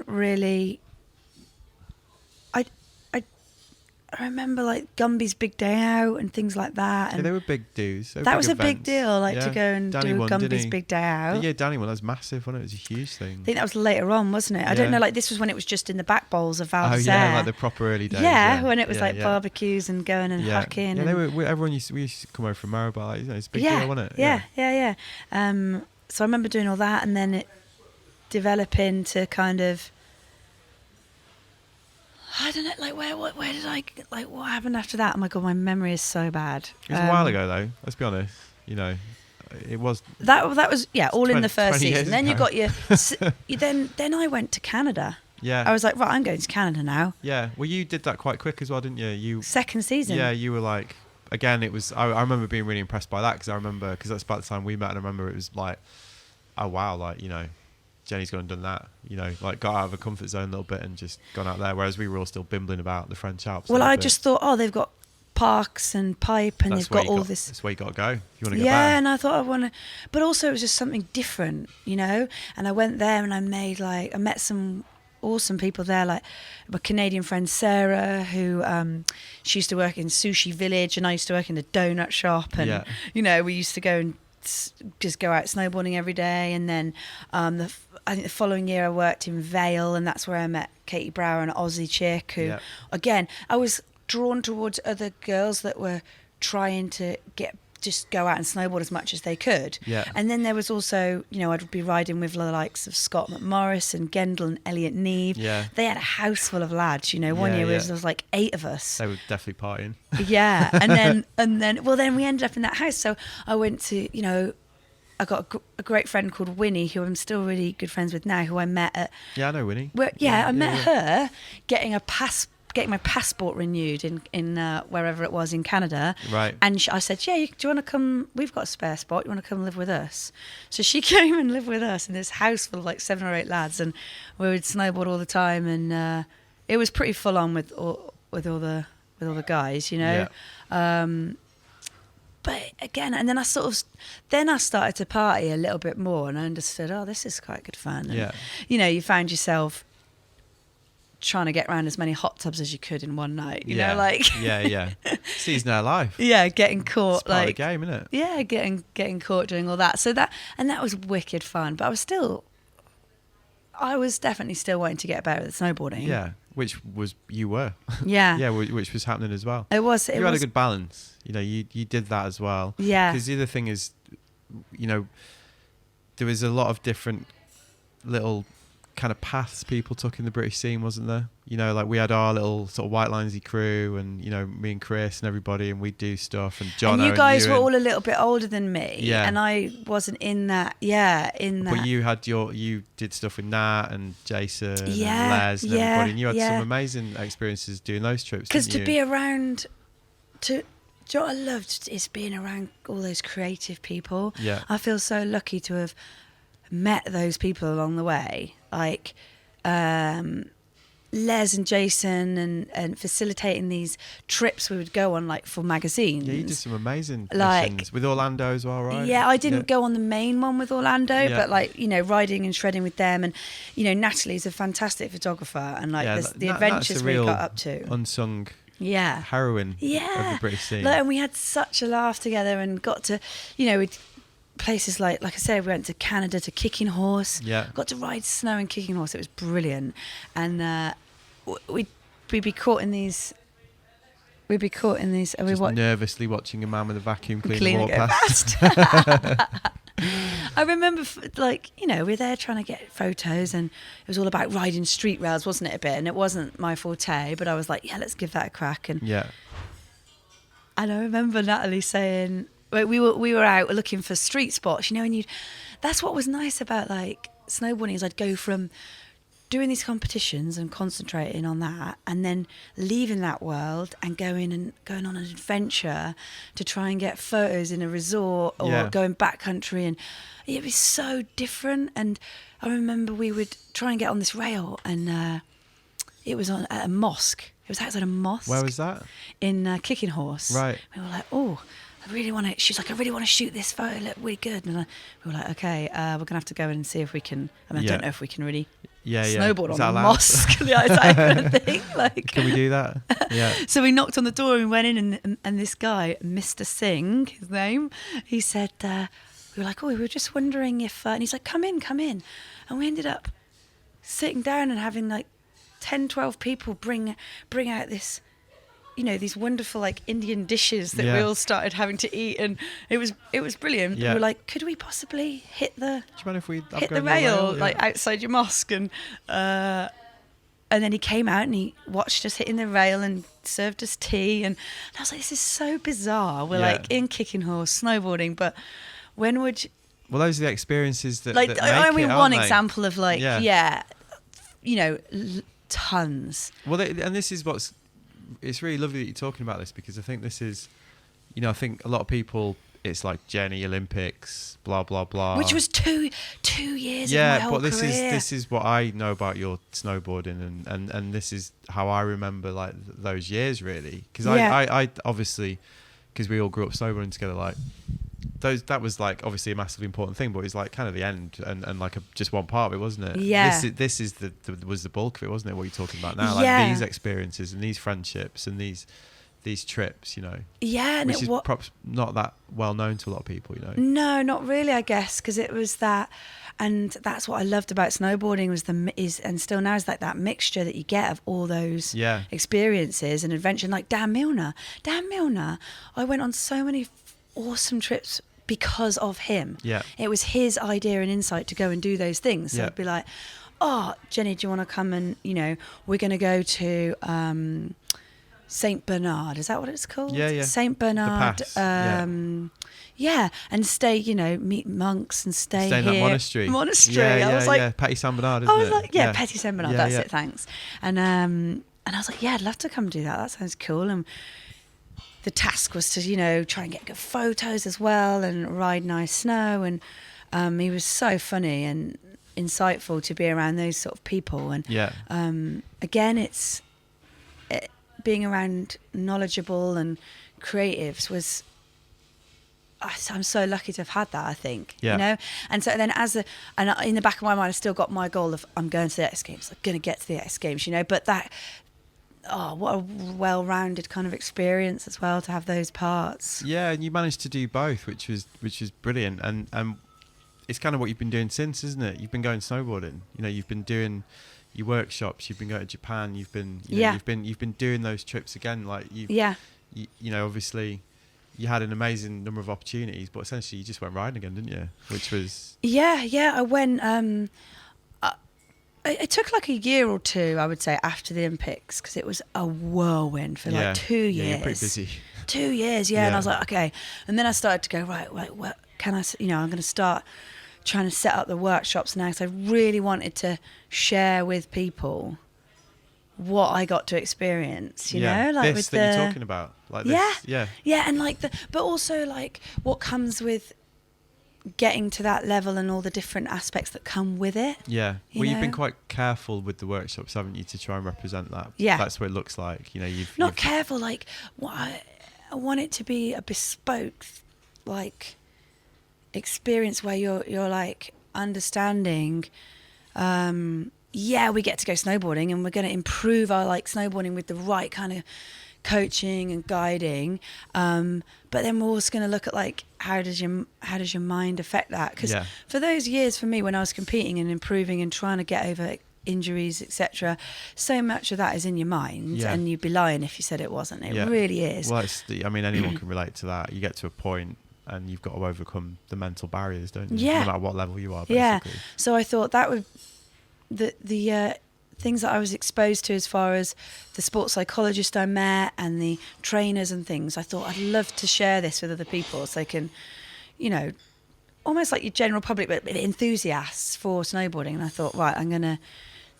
really. I remember like Gumby's big day out and things like that. And they were big dues. That was a big deal, like to go and do Gumby's big day out. Yeah, Danny won. That was massive, wasn't it? It was a huge thing. I think that was later on, wasn't it? I don't know. Like this was when it was just in the back bowls of Val d'Isere. Oh yeah, like the proper early days. Yeah, when it was barbecues and going and hacking. Yeah, everyone used to come over from Maribel. Like, you know, it's a big deal, wasn't it? Yeah. So I remember doing all that, and then it developing to kind of. I don't know, like where did I, like what happened after that? Oh my God, my memory is so bad. It was a while ago though, let's be honest, you know, it was. That was, all in the first season. Then you got your, then I went to Canada. Yeah. I was like, right, I'm going to Canada now. Yeah, well you did that quite quick as well, didn't you? Second season. Yeah, you were like, again, it was, I remember being really impressed by that, because that's about the time we met, and I remember it was like, oh wow, like, you know, Jenny's gone and done that, you know, like got out of a comfort zone a little bit and just gone out there, whereas we were all still bimbling about the French Alps. Well, I just thought, they've got parks and pipe, and they've got all this. That's where you got to go if you want to get back. Yeah, and I thought I want to, but also it was just something different, you know. And I went there and I met some awesome people there, like my Canadian friend Sarah, who she used to work in Sushi Village, and I used to work in the donut shop, and you know, we used to go and just go out snowboarding every day. And then I think the following year I worked in Vale, and that's where I met Katie Brower, an Aussie chick who, again, I was drawn towards other girls that were trying to just go out and snowboard as much as they could. Yeah. And then there was also, you know, I'd be riding with the likes of Scott McMorris and Gendel and Elliot Neve. Yeah. They had a house full of lads, you know. One year there was like 8 of us. They were definitely partying. Yeah. And then we ended up in that house. So I went to, you know, I got a great friend called Winnie, who I'm still really good friends with now, who I met at... Yeah, I know Winnie. I met her getting my passport renewed in wherever it was in Canada. Right. And I said, do you want to come? We've got a spare spot. You want to come live with us? So she came and lived with us in this house full of like 7 or 8 lads, and we would snowboard all the time. And it was pretty full on with all the guys, you know. Yeah. But again, and then I started to party a little bit more, and I understood, this is quite good fun. And, you know, you found yourself trying to get around as many hot tubs as you could in one night, you know, like season of life. Yeah, getting caught, it's part of the game, isn't it? Yeah, getting caught doing all that. So that was wicked fun. But I was definitely still wanting to get better at snowboarding. Yeah, which was you were. Yeah, yeah, which was happening as well. It was. You had a good balance. You know, you did that as well. Yeah. Because the other thing is, you know, there was a lot of different little kind of paths people took in the British scene, wasn't there? You know, like we had our little sort of White Linesy crew, and you know, me and Chris and everybody, and we'd do stuff. And John and you guys were all a little bit older than me, and I wasn't in that. But you did stuff with Nat and Jason and Les and everybody, and you had some amazing experiences doing those trips. Because to be around, do you know what I loved is being around all those creative people. Yeah, I feel so lucky to have met those people along the way, like Les and Jason, and facilitating these trips we would go on, like for magazines. Yeah, you did some amazing missions with Orlando as well, right? Yeah, I didn't go on the main one with Orlando, but like, you know, riding and shredding with them, and you know, Natalie's a fantastic photographer, and like the adventures we got up to. Unsung heroine of the British scene. And we had such a laugh together and got to, you know, we'd places like I said, we went to Canada to Kicking Horse. Yeah. Got to ride snow in Kicking Horse. It was brilliant. And we'd be caught in these. We'd be caught in these. Just nervously watching a man with a vacuum cleaner walk past. I remember, you know, we're there trying to get photos, and it was all about riding street rails, wasn't it, a bit? And it wasn't my forte, but I was like, yeah, let's give that a crack. And I remember Natalie saying, we were out looking for street spots, you know, and that's what was nice about like snowboarding is I'd go from doing these competitions and concentrating on that, and then leaving that world and going on an adventure to try and get photos in a resort or going backcountry, and it was so different. And I remember we would try and get on this rail, and it was at a mosque. It was outside a mosque. Where was that? In Kicking Horse. Right. We were like, oh, I really want to. She's like, I really want to shoot this photo. Look really good. And we were like, okay, we're gonna have to go in and see if we can. I mean, I don't know if we can really. Snowboard on a mosque. Is that kind of thing? Like, can we do that? Yeah. So we knocked on the door and we went in, and this guy, Mr. Singh, his name, he said, we were like, oh, we were just wondering if, and he's like, come in. And we ended up sitting down and having like 10, 12 people bring out this, you know, these wonderful like Indian dishes that we all started having to eat, and it was brilliant. We were like, could we possibly hit the rail like outside your mosque? And then he came out and he watched us hitting the rail and served us tea, and I was like, this is so bizarre. We're like in Kicking Horse snowboarding, but when would you, well, those are the experiences that like that I make mean it, one aren't they? example of like you know, tons. Well, and this is it's really lovely that you're talking about this, because I think this is, you know, I think a lot of people, it's like Jenny Olympics, blah blah blah, which was two years of my whole but career. this is what I know about your snowboarding, and this is how I remember like those years, really, because I obviously, because we all grew up snowboarding together, like that was like obviously a massively important thing, but it was like kind of the end and like just one part of it, wasn't it? This is was the bulk of it, wasn't it, what you're talking about now? Like these experiences and these friendships and these trips, you know, and which is perhaps not that well known to a lot of people, you know. No, not really, I guess, because it was that, and that's what I loved about snowboarding and still now is like that mixture that you get of all those experiences and adventure. Like Dan Milner, I went on so many awesome trips because of him. It was his idea and insight to go and do those things. So I'd be like, oh, Jenny, do you want to come and, you know, we're going to go to Saint Bernard, is that what it's called? Saint Bernard. And stay, you know, meet monks and stay in here. that monastery. I was like, Petit Saint Bernard, isn't I was it? like, Petit Saint Bernard, that's it, thanks. And I was like, I'd love to come do that. That sounds cool. And the task was to, you know, try and get good photos as well and ride nice snow. And he was so funny and insightful to be around those sort of people. And again, it's being around knowledgeable and creatives was, I'm so lucky to have had that, I think, you know. And so then in the back of my mind, I still got my goal of I'm going to the X Games, I'm going to get to the X Games, you know. But that, what a well-rounded kind of experience as well to have those parts. Yeah, and you managed to do both, which was brilliant. And it's kind of what you've been doing since, isn't it? You've been going snowboarding. You know, you've been doing your workshops. You've been going to Japan. You've been you've been doing those trips again. Like you know, obviously you had an amazing number of opportunities, but essentially you just went riding again, didn't you? Which was I went. It took like a year or two, I would say, after the Olympics, because it was a whirlwind for like 2 years. Yeah, you're pretty busy. 2 years, and I was like, okay. And then I started to go, right, what can I? You know, I'm going to start trying to set up the workshops now, because I really wanted to share with people what I got to experience, you know, like this with that you're talking about, like this, and like but also like what comes with getting to that level and all the different aspects that come with it. You've been quite careful with the workshops, haven't you, to try and represent that? That's what it looks like, you know. You've careful, like I want it to be a bespoke like experience where you're like understanding we get to go snowboarding and we're going to improve our like snowboarding with the right kind of coaching and guiding, but then we're also going to look at like how does your mind affect that? Because for those years for me when I was competing and improving and trying to get over injuries, etc., so much of that is in your mind, and you'd be lying if you said it wasn't. It really is. Well, anyone can relate to that. You get to a point and you've got to overcome the mental barriers, don't you? No matter what level you are, basically. So I thought that would the things that I was exposed to as far as the sports psychologist I met and the trainers and things, I thought I'd love to share this with other people so they can, almost like your general public, but enthusiasts for snowboarding. And I thought, right, I'm going to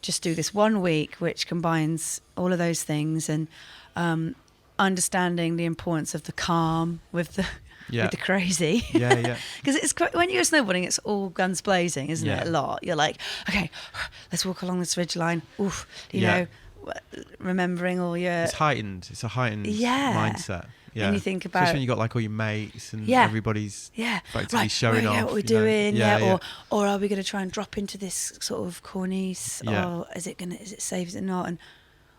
just do this 1 week, which combines all of those things and understanding the importance of the calm with the crazy. Because it's when you go snowboarding, it's all guns blazing, isn't it? A lot. You're like, okay, let's walk along this ridge line. Oof, you know, remembering all your. It's heightened. It's a heightened mindset. Yeah. And you think about, especially when you got like all your mates and everybody's effectively showing off. What we're doing, or are we going to try and drop into this sort of cornice, or is it safe? Is it not? And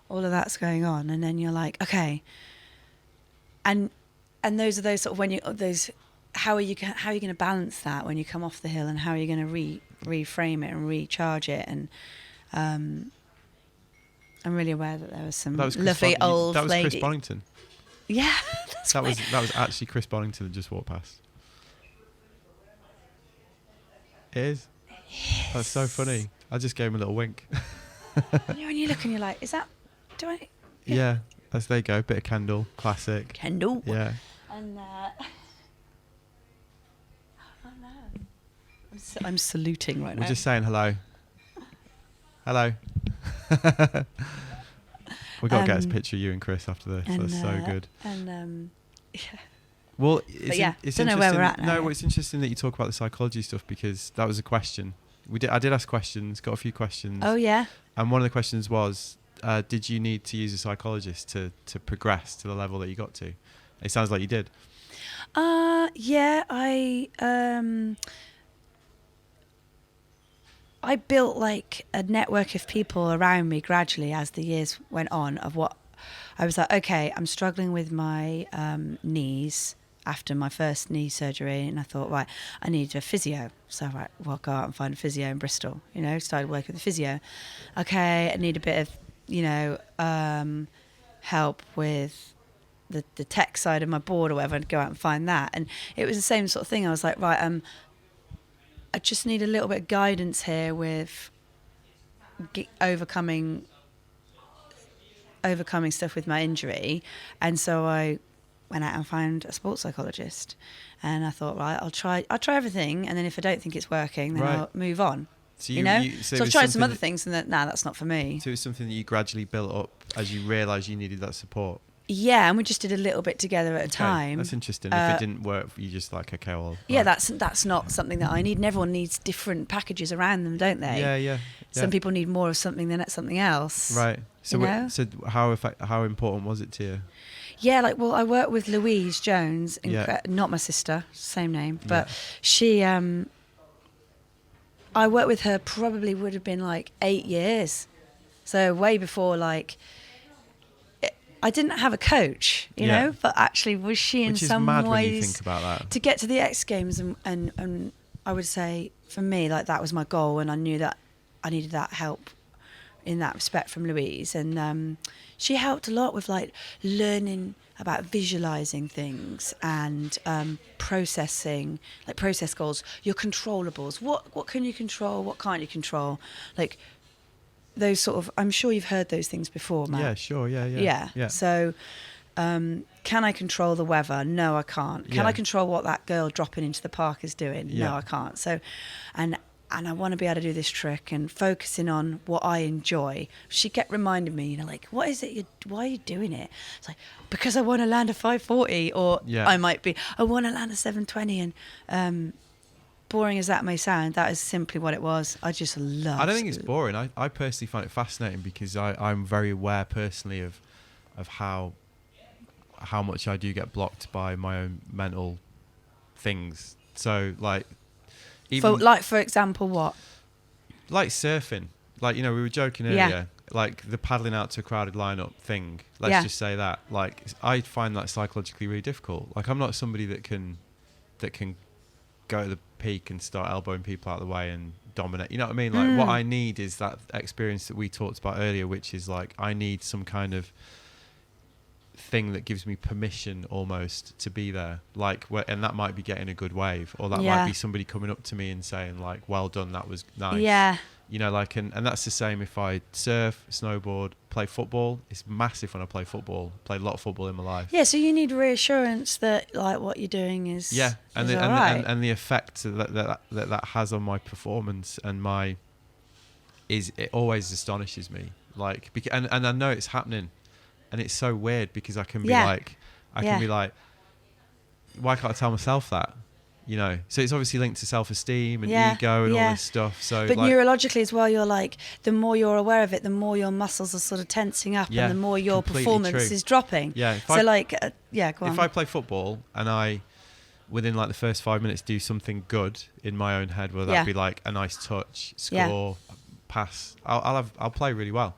all of that's going on, and then you're like, okay, and those are those sort of how are you going to balance that when you come off the hill, and how are you going to reframe it and recharge it? And I'm really aware that there was some lovely old lady. That was Chris Bonington. Yeah, that was actually Chris Bonington that just walked past. It is. That's so funny. I just gave him a little wink. When you look and you're like, is that? Do I? Yeah. As they go, bit of Kendall, classic. Kendall. Yeah. And oh no, I'm saluting right now. We're just saying hello. Hello. We've got to get a picture of you and Chris after this. That's so good. And well, it's don't know where we're at now. No, well, it's interesting that you talk about the psychology stuff, because that was a question. I did ask questions, got a few questions. Oh yeah. And one of the questions was, did you need to use a psychologist to progress to the level that you got to? It sounds like you did. Yeah, I built like a network of people around me gradually as the years went on, of what I was like, okay, I'm struggling with my knees after my first knee surgery, and I thought, right, I need a physio. So I'll go out and find a physio in Bristol, started working with a physio. Okay, I need a bit of, help with the tech side of my board or whatever, I'd go out and find that. And it was the same sort of thing. I was like, right, I just need a little bit of guidance here with overcoming stuff with my injury. And so I went out and found a sports psychologist, and I thought, right, I'll try everything, and then if I don't think it's working, then I'll move on. So so I've tried some other things, and that's not for me. So it was something that you gradually built up as you realised you needed that support. Yeah, and we just did a little bit together at a time. That's interesting. If it didn't work, you just like, okay, well... Yeah, that's not something that I need. And everyone needs different packages around them, don't they? Yeah. Some people need more of something than something else. Right. So so how important was it to you? Yeah, I worked with Louise Jones, not my sister, same name, but she... I worked with her probably would have been like 8 years. So way before I didn't have a coach, know, but actually was she in some ways, when you think about that, to get to the X Games, and I would say for me, that was my goal, and I knew that I needed that help in that respect from Louise, and she helped a lot with learning about visualizing things and processing, process goals, your controllables, what can you control, what can't you control, those sort of, I'm sure you've heard those things before, Matt. Yeah, sure, yeah. So, can I control the weather? No, I can't. Can I control what that girl dropping into the park is doing? Yeah. No, I can't. So, and I want to be able to do this trick, and focusing on what I enjoy. She kept reminding me, what is it? Why are you doing it? It's like, because I want to land a 540, or I want to land a 720, and boring as that may sound, that is simply what it was. I just love. I don't think it's boring. I personally find it fascinating, because I'm very aware personally of how much I do get blocked by my own mental things. So even for example, what? Like surfing. We were joking earlier. like the paddling out to a crowded lineup thing. Let's just say that. Like, I find that psychologically really difficult. Like, I'm not somebody that can go to the peak and start elbowing people out of the way and dominate. You know what I mean? Like, what I need is that experience that we talked about earlier, which is like, I need some kind of thing that gives me permission almost to be there, like, and that might be getting a good wave, or that might be somebody coming up to me and saying like, well done, that was nice. You know, like, and that's the same if I surf, snowboard, play football. It's massive when I play football. Played a lot of football in my life. So you need reassurance that like what you're doing is and the effect that has on my performance and it always astonishes me, like, and I know it's happening. And it's so weird because I can be like, why can't I tell myself that? You know, so it's obviously linked to self-esteem and ego and all this stuff. So, but like, neurologically as well, you're like, the more you're aware of it, the more your muscles are sort of tensing up, and the more your performance is dropping. Go on. If I play football and I, within like the first 5 minutes, do something good in my own head, whether that be like a nice touch, score, pass, I'll play really well.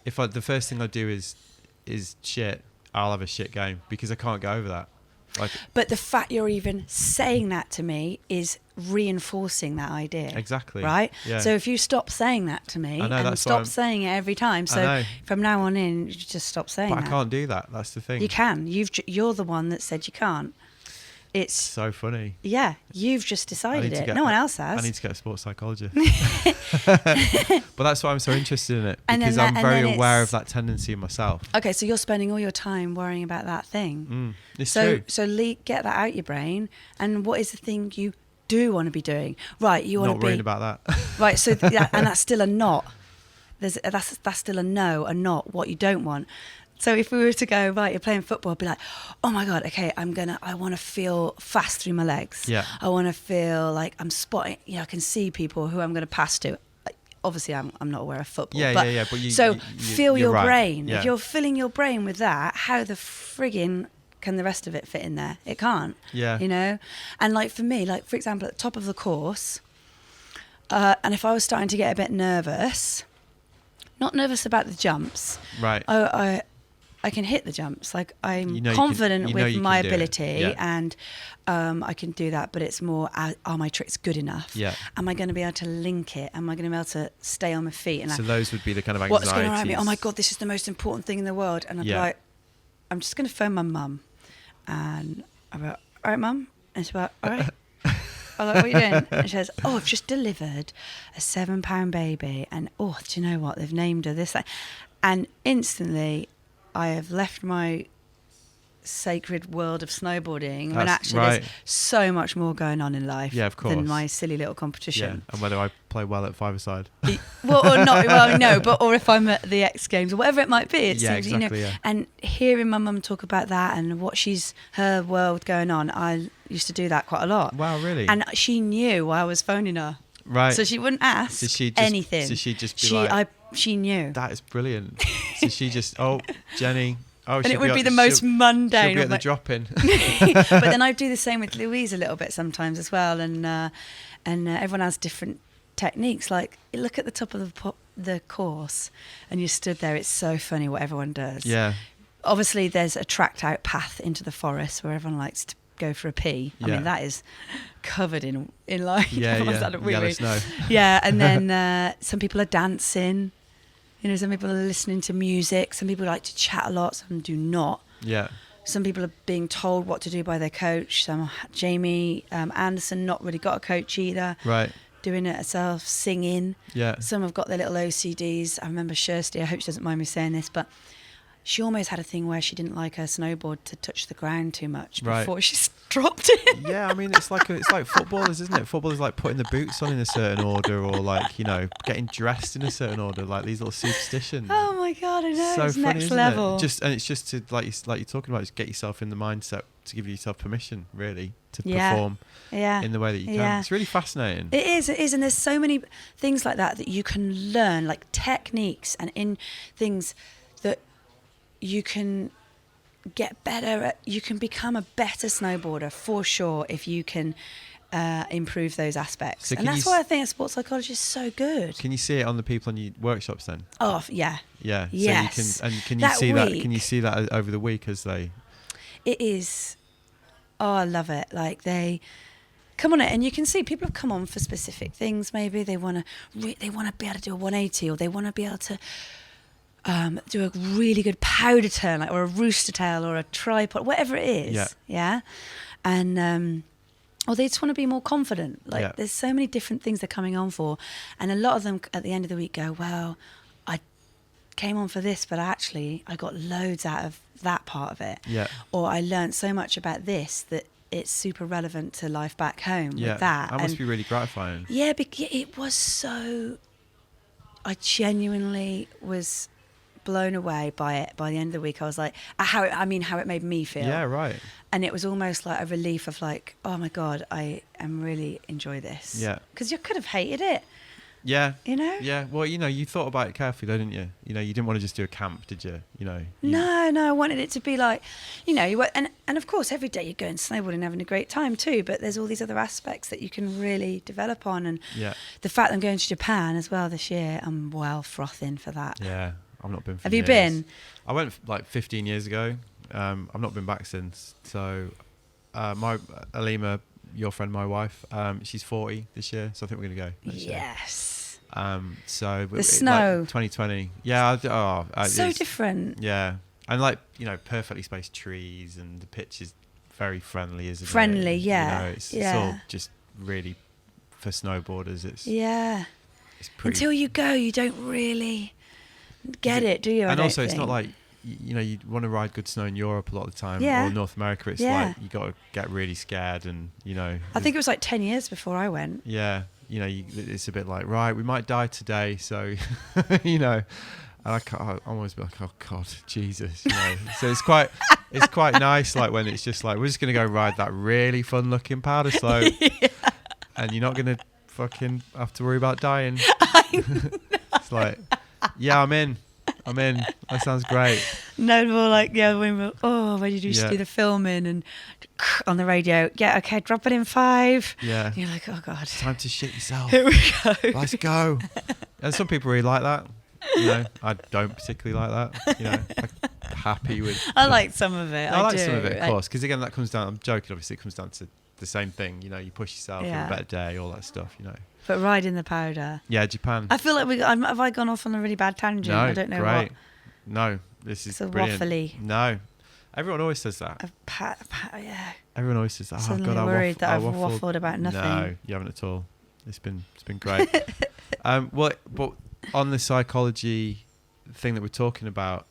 If the first thing I do is shit, I'll have a shit game because I can't get over that. Like, but the fact you're even saying that to me is reinforcing that idea. Exactly. Right? Yeah. So if you stop saying that to me and stop saying it every time, so from now on in, you just stop saying that. But I can't do that. That's the thing. You can. You're the one that said you can't. It's so funny. Yeah, you've just decided it. No one else has. I need to get a sports psychologist. But that's why I'm so interested in it, because I'm very aware of that tendency in myself. Okay, so you're spending all your time worrying about that thing. It's true. So get that out your brain. And what is the thing you do want to be doing? Right, you want to be... Not worrying about that. Right, so and that's still a not. That's still a no, a not, what you don't want. So if we were to go, right, you're playing football, I'd be like, oh my God, okay, I want to feel fast through my legs. Yeah. I want to feel like I'm spotting, I can see people who I'm going to pass to. Obviously, I'm not aware of football. But fill your brain. Yeah. If you're filling your brain with that, how the friggin' can the rest of it fit in there? It can't. Yeah. You know? And like for me, like for example, at the top of the course, and if I was starting to get a bit nervous, not nervous about the jumps. Right. I can hit the jumps. Like I'm confident with my ability, and I can do that. But it's more, are my tricks good enough? Yeah. Am I going to be able to link it? Am I going to be able to stay on my feet? And so those would be the kind of anxieties. What's going on around me? Oh my God, this is the most important thing in the world. And I'd be like, I'm just going to phone my mum. And I'd be like, all right, mum. And she's like, all right. I'm like, what are you doing? And she says, oh, I've just delivered a 7-pound baby. And do you know what? They've named her this, that. And instantly, I have left my sacred world of snowboarding when actually there's so much more going on in life than my silly little competition. Yeah, and whether I play well at five-a-side. Or if I'm at the X Games or whatever it might be. It's exactly. And hearing my mum talk about that and what her world going on, I used to do that quite a lot. Wow, really? And she knew I was phoning her. Right. So she wouldn't ask anything. So she'd just be she knew. That is brilliant. So she just, Jenny. And it would be the most mundane. She'll be at the drop-in. But then I do the same with Louise a little bit sometimes as well. And everyone has different techniques. Like, you look at the top of the course and you stood there. It's so funny what everyone does. Yeah. Obviously, there's a tracked-out path into the forest where everyone likes to go for a pee. I mean, that is covered in like... Yellow snow. Yeah, and then some people are dancing. Some people are listening to music. Some people like to chat a lot. Some do not. Yeah. Some people are being told what to do by their coach. Jamie Anderson, not really got a coach either. Right. Doing it herself, singing. Yeah. Some have got their little OCDs. I remember Kirsty, I hope she doesn't mind me saying this, but she almost had a thing where she didn't like her snowboard to touch the ground too much before she dropped it. Yeah, I mean, it's like footballers, isn't it? Footballers like putting the boots on in a certain order, or like, getting dressed in a certain order, like these little superstitions. Oh my God, I know. So it's funny, next isn't level. It? It's just to like you're talking about, just get yourself in the mindset to give yourself permission, really, to perform in the way that you can. Yeah. It's really fascinating. It is, and there's so many things like that you can learn, like techniques and in things that you can get better at. You can become a better snowboarder for sure if you can improve those aspects. So and that's why I think a sports psychologist is so good. Can you see it on the people in your workshops then? Oh, yeah. Yeah. Yes. So can you That see week, that? Can you see that over the week as they? It is. Oh, I love it. Like they come on it, and you can see people have come on for specific things. Maybe they want to be able to do a 180, or they want to be able to do a really good powder turn, like, or a rooster tail, or a tripod, whatever it is. Yeah. Yeah. And or they just want to be more confident. Like there's so many different things they're coming on for, and a lot of them at the end of the week go, well, I came on for this, but actually I got loads out of that part of it. Yeah. Or I learned so much about this that it's super relevant to life back home with that. That must be really gratifying. Yeah, it was so... I genuinely was blown away by it. By the end of the week, I was like, how it made me feel. Yeah, right. And it was almost like a relief of like, oh my God, I am really enjoy this. Yeah. Because you could have hated it. Yeah. You know? Yeah. Well, you thought about it carefully, though, didn't you? You didn't want to just do a camp, did you? No, I wanted it to be like, and of course, every day you're going snowboarding and having a great time too, but there's all these other aspects that you can really develop on. And the fact that I'm going to Japan as well this year, I'm well frothing for that. Yeah. I've not been for Have years. you been? I went like 15 years ago. I've not been back since. So my Alima, your friend, my wife, she's 40 this year, so I think we're going to go next year. Yes. So the snow. like 2020. Yeah. So different. Yeah. And perfectly spaced trees, and the pitch is very friendly, isn't it? Friendly, yeah. It's all just really for snowboarders. It's pretty. Until you go, you don't really get it, do you? And also, it's not like you want to ride good snow in Europe a lot of the time, or North America. It's like you got to get really scared, and I think it was like 10 years before I went. Yeah, it's a bit like, right, we might die today, so and I always be like, oh God, Jesus, So it's quite nice, like when it's just like, we're just gonna go ride that really fun looking powder slope, and you're not gonna fucking have to worry about dying. It's like, yeah, I'm in. That sounds great. No, more like, when you do the filming and on the radio, okay, drop it in 5. Yeah. And you're like, oh God. It's time to shit yourself. Here we go. Let's go. And some people really like that. I don't particularly like that. I'm happy with... I like some of it. I like some of it, of course. Because again, that comes down... I'm joking, obviously. It comes down to the same thing. You push yourself, have a better day, all that stuff, But riding the powder. Yeah, Japan. I feel like have I gone off on a really bad tangent? No, I don't know great. what. No, this is It's a brilliant. waffly. No. Everyone always says that. Yeah. Everyone always says that. Suddenly worried that I've waffled about nothing. No, you haven't at all. It's been great. But on the psychology thing that we're talking about,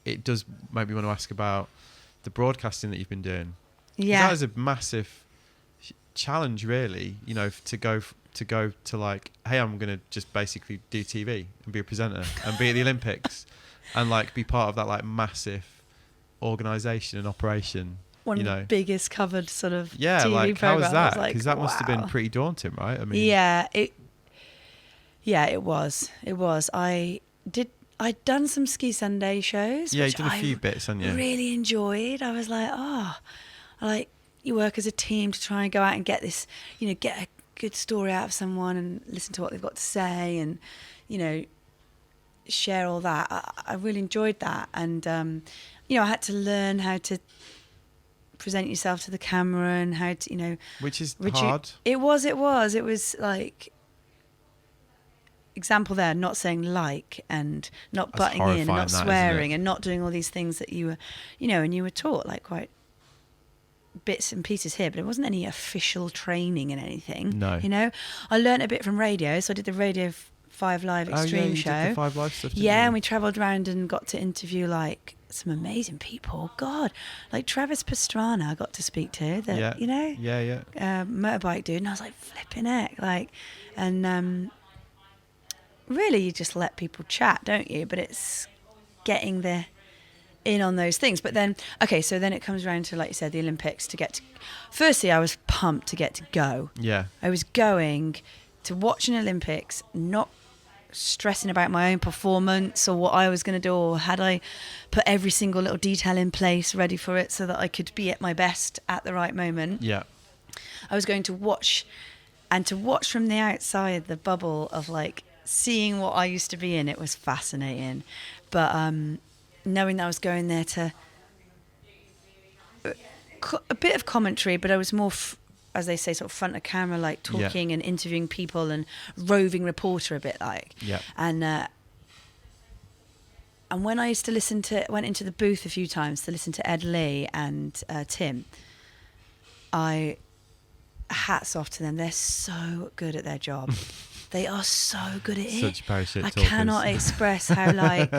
it does make me want to ask about the broadcasting that you've been doing. Yeah. That is a massive challenge, really, to go to like, hey, I'm going to just basically do TV and be a presenter and be at the Olympics and like be part of that like massive organisation and operation. One of the biggest covered sort of TV like how was that? Because that must have been pretty daunting, right? I mean, it was. I'd done some Ski Sunday shows. Yeah, which you've done a few bits, haven't you? Really enjoyed. I was like, you work as a team to try and go out and get this, get a good story out of someone and listen to what they've got to say and, share all that. I really enjoyed that. And, I had to learn how to present yourself to the camera and how to, which is hard. It was like, example there, not saying like and not butting in and not swearing and not doing all these things that you were, and you were taught like quite bits and pieces here, but it wasn't any official training in anything. No. I learnt a bit from radio, so I did the Radio 5 Live Extreme show. Did the 5 Live stuff, didn't you? And we travelled around and got to interview like some amazing people. God, like Travis Pastrana I got to speak to. Motorbike dude, and I was like flipping heck, like, and really you just let people chat, don't you? But it's getting in on those things. But then, so then it comes around to, like you said, the Olympics to get to... Firstly, I was pumped to get to go. Yeah. I was going to watch an Olympics, not stressing about my own performance or what I was going to do, or had I put every single little detail in place ready for it so that I could be at my best at the right moment. Yeah. I was going to watch, and to watch from the outside the bubble of like seeing what I used to be in, it was fascinating. But knowing that I was going there to a bit of commentary, but I was more, as they say, sort of front of camera, like talking and interviewing people and roving reporter a bit like. Yeah. And when I used to went into the booth a few times to listen to Ed Lee and Tim, hats off to them. They're so good at their job. They are so good at it. Such parachute I talkers. cannot express how like...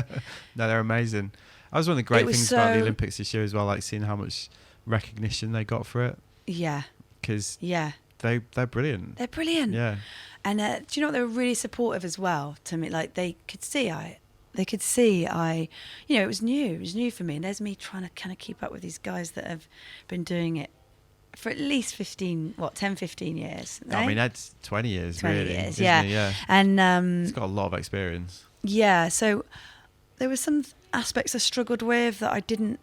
No, they're amazing. That was one of the great things about the Olympics this year as well, like seeing how much recognition they got for it. Yeah. Because they're brilliant. They're brilliant. Yeah. And do you know what? They were really supportive as well to me. Like they could see it was new. It was new for me. And there's me trying to kind of keep up with these guys that have been doing it for at least 10, 15 years. I mean, Ed's 20 years, 20 really. years, yeah. And he's got a lot of experience. Yeah, so there were some aspects I struggled with that I didn't,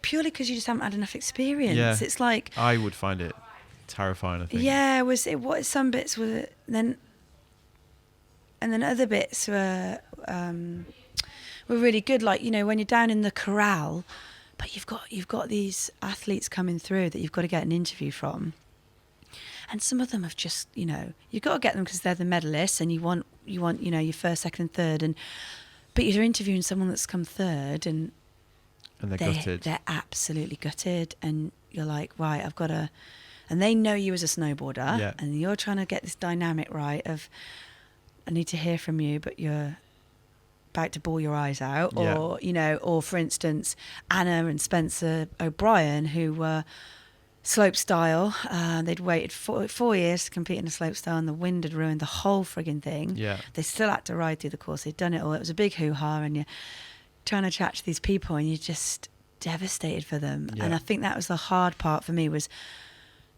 purely because you just haven't had enough experience. Yeah. It's like... I would find it terrifying, I think. Yeah, some bits were... And then other bits were really good. Like, when you're down in the corral... But you've got these athletes coming through that you've got to get an interview from, and some of them have just you've got to get them because they're the medalists, and you want your first, second, and third, but you're interviewing someone that's come third, and they're gutted. They're absolutely gutted, and you're like, right, I've got to, and they know you as a snowboarder, and you're trying to get this dynamic right of, I need to hear from you, but you're about to bawl your eyes out, or or for instance Anna and Spencer O'Brien, who were slopestyle. They'd waited 4 years to compete in a slopestyle, and the wind had ruined the whole frigging thing. They still had to ride through the course. They'd done it all. It was a big hoo-ha, and you're trying to chat to these people and you're just devastated for them. And I think that was the hard part for me, was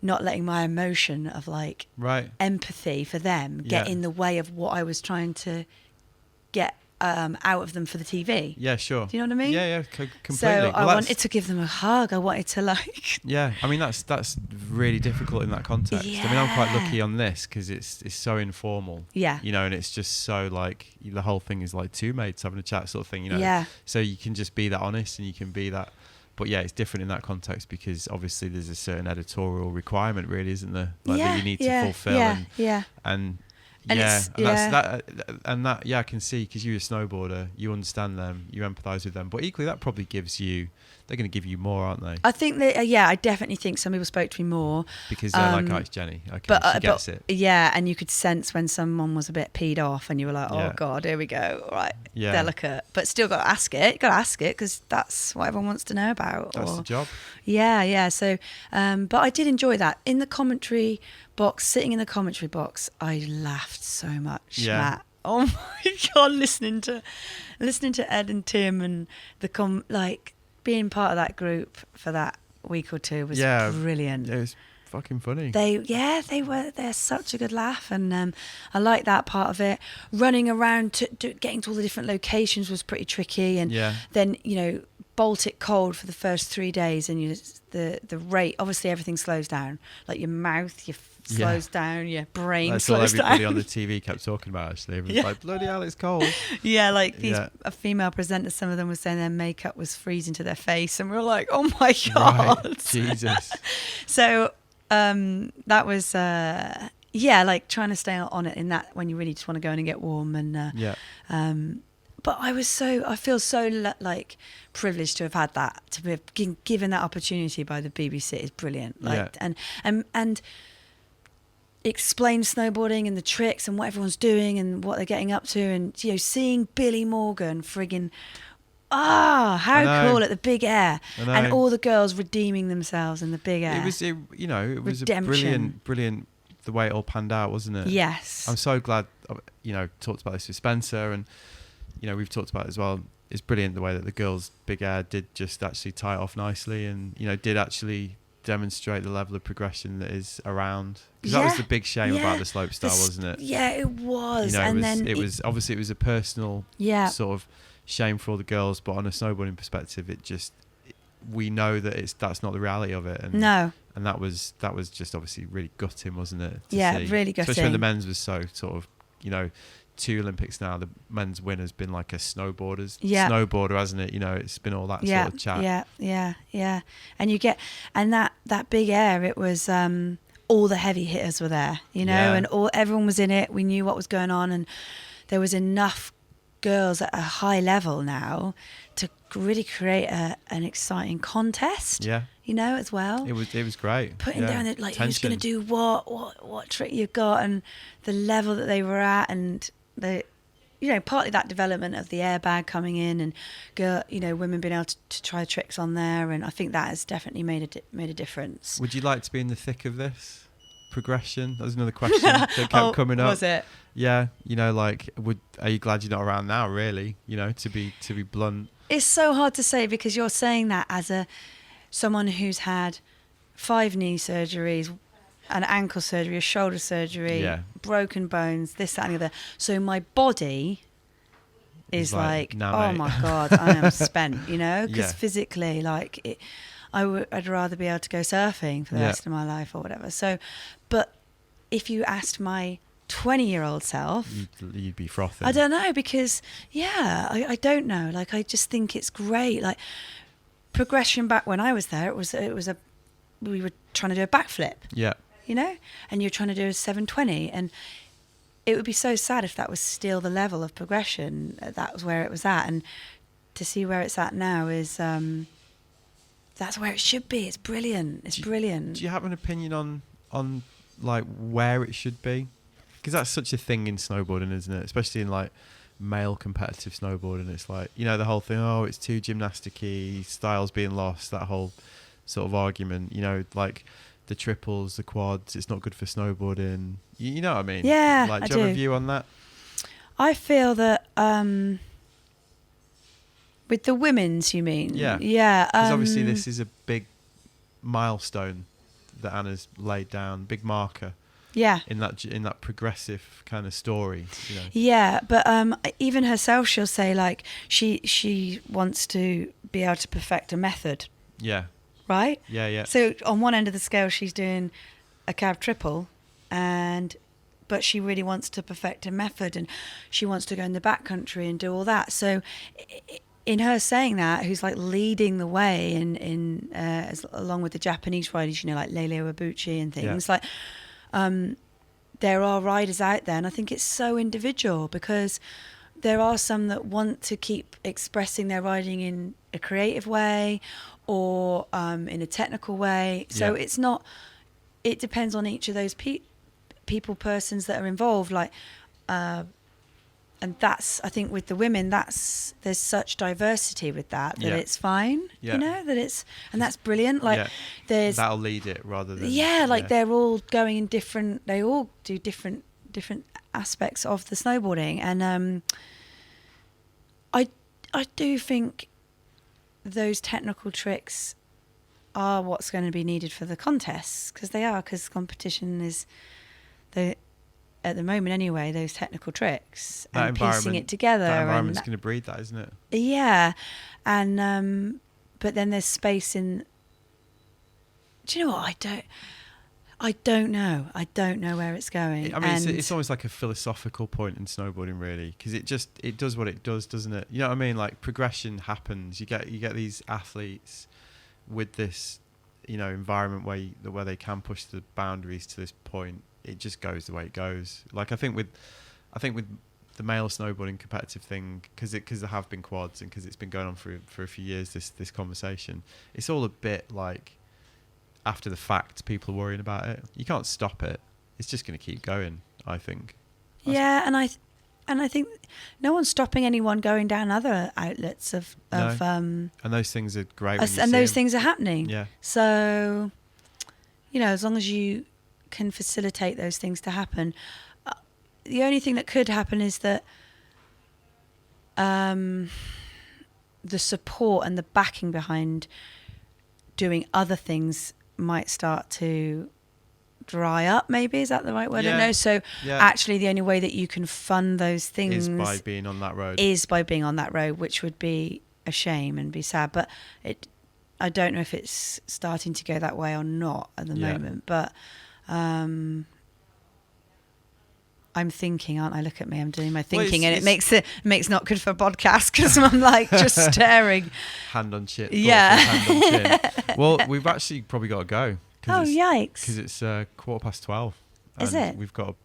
not letting my emotion of like empathy for them get in the way of what I was trying to get out of them for the TV. Yeah, sure. Do you know what I mean? Yeah, completely. So I wanted to give them a hug. I wanted to like... Yeah, I mean, that's really difficult in that context. Yeah. I mean, I'm quite lucky on this because it's so informal. Yeah. And it's just so like, the whole thing is like two mates having a chat sort of thing, Yeah. So you can just be that honest and you can be that... But yeah, it's different in that context because obviously there's a certain editorial requirement, really, isn't there? Like that you need to fulfill. I can see, because you're a snowboarder, you understand them, you empathise with them, but equally that probably they're going to give you more, aren't they? I think that I definitely think some people spoke to me more because they're like, it's Jenny, okay, she gets it. Yeah, and you could sense when someone was a bit peed off, and you were like, oh god, here we go, right, delicate, but still got to ask it. You got to ask it because that's what everyone wants to know about. That's the job. Yeah. So, but I did enjoy that in the commentary box. Sitting in the commentary box, I laughed so much. Matt. Oh my god, listening to Ed and Tim and being part of that group for that week or two was brilliant. It was fucking funny. They're such a good laugh, and I like that part of it. Running around getting to all the different locations was pretty tricky, and then Baltic cold for the first 3 days, and the rate, obviously everything slows down, like your mouth slows down, your brain slows down. That's all everybody on the TV kept talking about, actually. It was like, bloody hell, it's cold. A female presenter, some of them were saying their makeup was freezing to their face, and we were like, oh my god. Right. Jesus. So that was like trying to stay on it in that, when you really just want to go in and get warm, and but I feel so like privileged to have had that, to be given that opportunity by the BBC is brilliant. And explain snowboarding and the tricks and what everyone's doing and what they're getting up to, and seeing Billy Morgan friggin' how cool at the big air, and all the girls redeeming themselves in the big air. It was redemption. a brilliant the way it all panned out, wasn't it? Yes. I'm so glad talked about this with Spencer, and we've talked about it as well. It's brilliant the way that the girls' big air did just actually tie it off nicely, and did actually demonstrate the level of progression that is around. Because that was the big shame about the slopestyle, wasn't it? Yeah, it was. It was obviously it was a personal sort of shame for all the girls, but on a snowboarding perspective, it just we know that that's not the reality of it. And No. And that was just obviously really gutting, wasn't it? Yeah, see. really gutting. Especially when the men's was so sort of, 2 Olympics now, the men's winner's been like a snowboarder, hasn't it? It's been all that sort of chat. Yeah. And that big air, it was all the heavy hitters were there, and everyone was in it. We knew what was going on, and there was enough girls at a high level now to really create an exciting contest. Yeah. As well. It was great. Putting down who's going to do what trick you got, and the level that they were at, and the partly that development of the airbag coming in, and women being able to try tricks on there, and I think that has definitely made a difference. Would you like to be in the thick of this progression? That was another question that kept coming up. Was it? Yeah, are you glad you're not around now? Really, to be blunt. It's so hard to say, because you're saying that as someone who's had 5 knee surgeries, an ankle surgery, a shoulder surgery, broken bones, this, that, and the other. So my body is like, oh my God, I am spent, because physically, I'd rather be able to go surfing for the rest of my life or whatever. So, but if you asked my 20-year-old self, you'd be frothing. I don't know, because I don't know. I just think it's great. Progression back when I was there, we were trying to do a backflip. Yeah. And you're trying to do a 720, and it would be so sad if that was still the level of progression. That was where it was at, and to see where it's at now is that's where it should be. It's brilliant. It's brilliant. Do you have an opinion on where it should be? Because that's such a thing in snowboarding, isn't it? Especially in male competitive snowboarding. It's the whole thing, it's too gymnastic-y, styles being lost, that whole sort of argument, the triples, the quads, it's not good for snowboarding. You know what I mean? Yeah, do you have a view on that? I feel that with the women's, you mean? Yeah. Yeah. Because obviously this is a big milestone that Anna's laid down, big marker. Yeah. In that progressive kind of story, Yeah, but even herself, she'll say she wants to be able to perfect a method. Yeah. Right? Yeah. So on one end of the scale, she's doing a cab triple, but she really wants to perfect a method, and she wants to go in the backcountry and do all that. So in her saying that, who's leading the way in along with the Japanese riders, like Lele Iwabuchi and things, there are riders out there, and I think it's so individual, because there are some that want to keep expressing their riding in a creative way or in a technical way. So it's not, it depends on each of those persons that are involved. And that's, I think with the women, there's such diversity with that it's fine, that it's, and that's brilliant. There's, that'll lead it rather than, they're all going in different, they all do different aspects of the snowboarding. And I do think those technical tricks are what's going to be needed for the contests, because competition is at the moment anyway, those technical tricks and piecing it together. That environment's going to breed that, isn't it? Yeah. And but then there's space in, do you know what? I don't know. I don't know where it's going. I mean, it's almost like a philosophical point in snowboarding, really, because it does what it does, doesn't it? You know what I mean? Progression happens. You get these athletes with this, environment where they can push the boundaries to this point. It just goes the way it goes. I think with the male snowboarding competitive thing, because there have been quads and because it's been going on for a few years, this conversation, it's all a bit after the fact, people are worrying about it. You can't stop it. It's just going to keep going, I think. Yeah, and I think no one's stopping anyone going down other outlets of and those things are great. And those things are happening. Yeah. So, as long as you can facilitate those things to happen, the only thing that could happen is that the support and the backing behind doing other things might start to dry up. Maybe, is that the right word? I don't know. So actually the only way that you can fund those things is by being on that road, which would be a shame and be sad. But I don't know if it's starting to go that way or not at the moment, but I'm thinking, aren't I? Look at me, I'm doing my thinking, and it makes not good for a podcast because I'm like just staring. Hand on chin. Yeah. Hand on chin. Well, we've actually probably got to go. Oh, yikes. Because it's 12:15. Is it? We've got,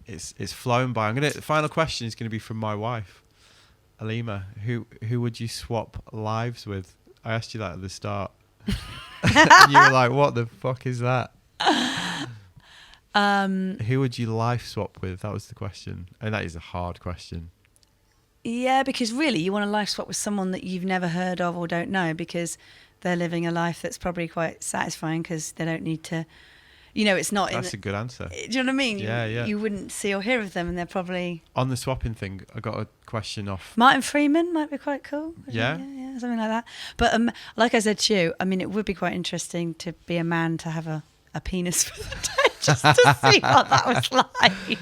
it's flown by. The final question is going to be from my wife, Alima. Who would you swap lives with? I asked you that at the start. And you were like, what the fuck is that? Who would you life swap with? That was the question. And that is a hard question. Yeah, because really you want to life swap with someone that you've never heard of or don't know, because they're living a life that's probably quite satisfying because they don't need to, it's not... That's a good answer. Do you know what I mean? Yeah. You wouldn't see or hear of them, and they're probably... On the swapping thing, I got a question off... Martin Freeman might be quite cool. Yeah? Yeah, something like that. But like I said to you, it would be quite interesting to be a man to have a penis for the day, just to see what that was like.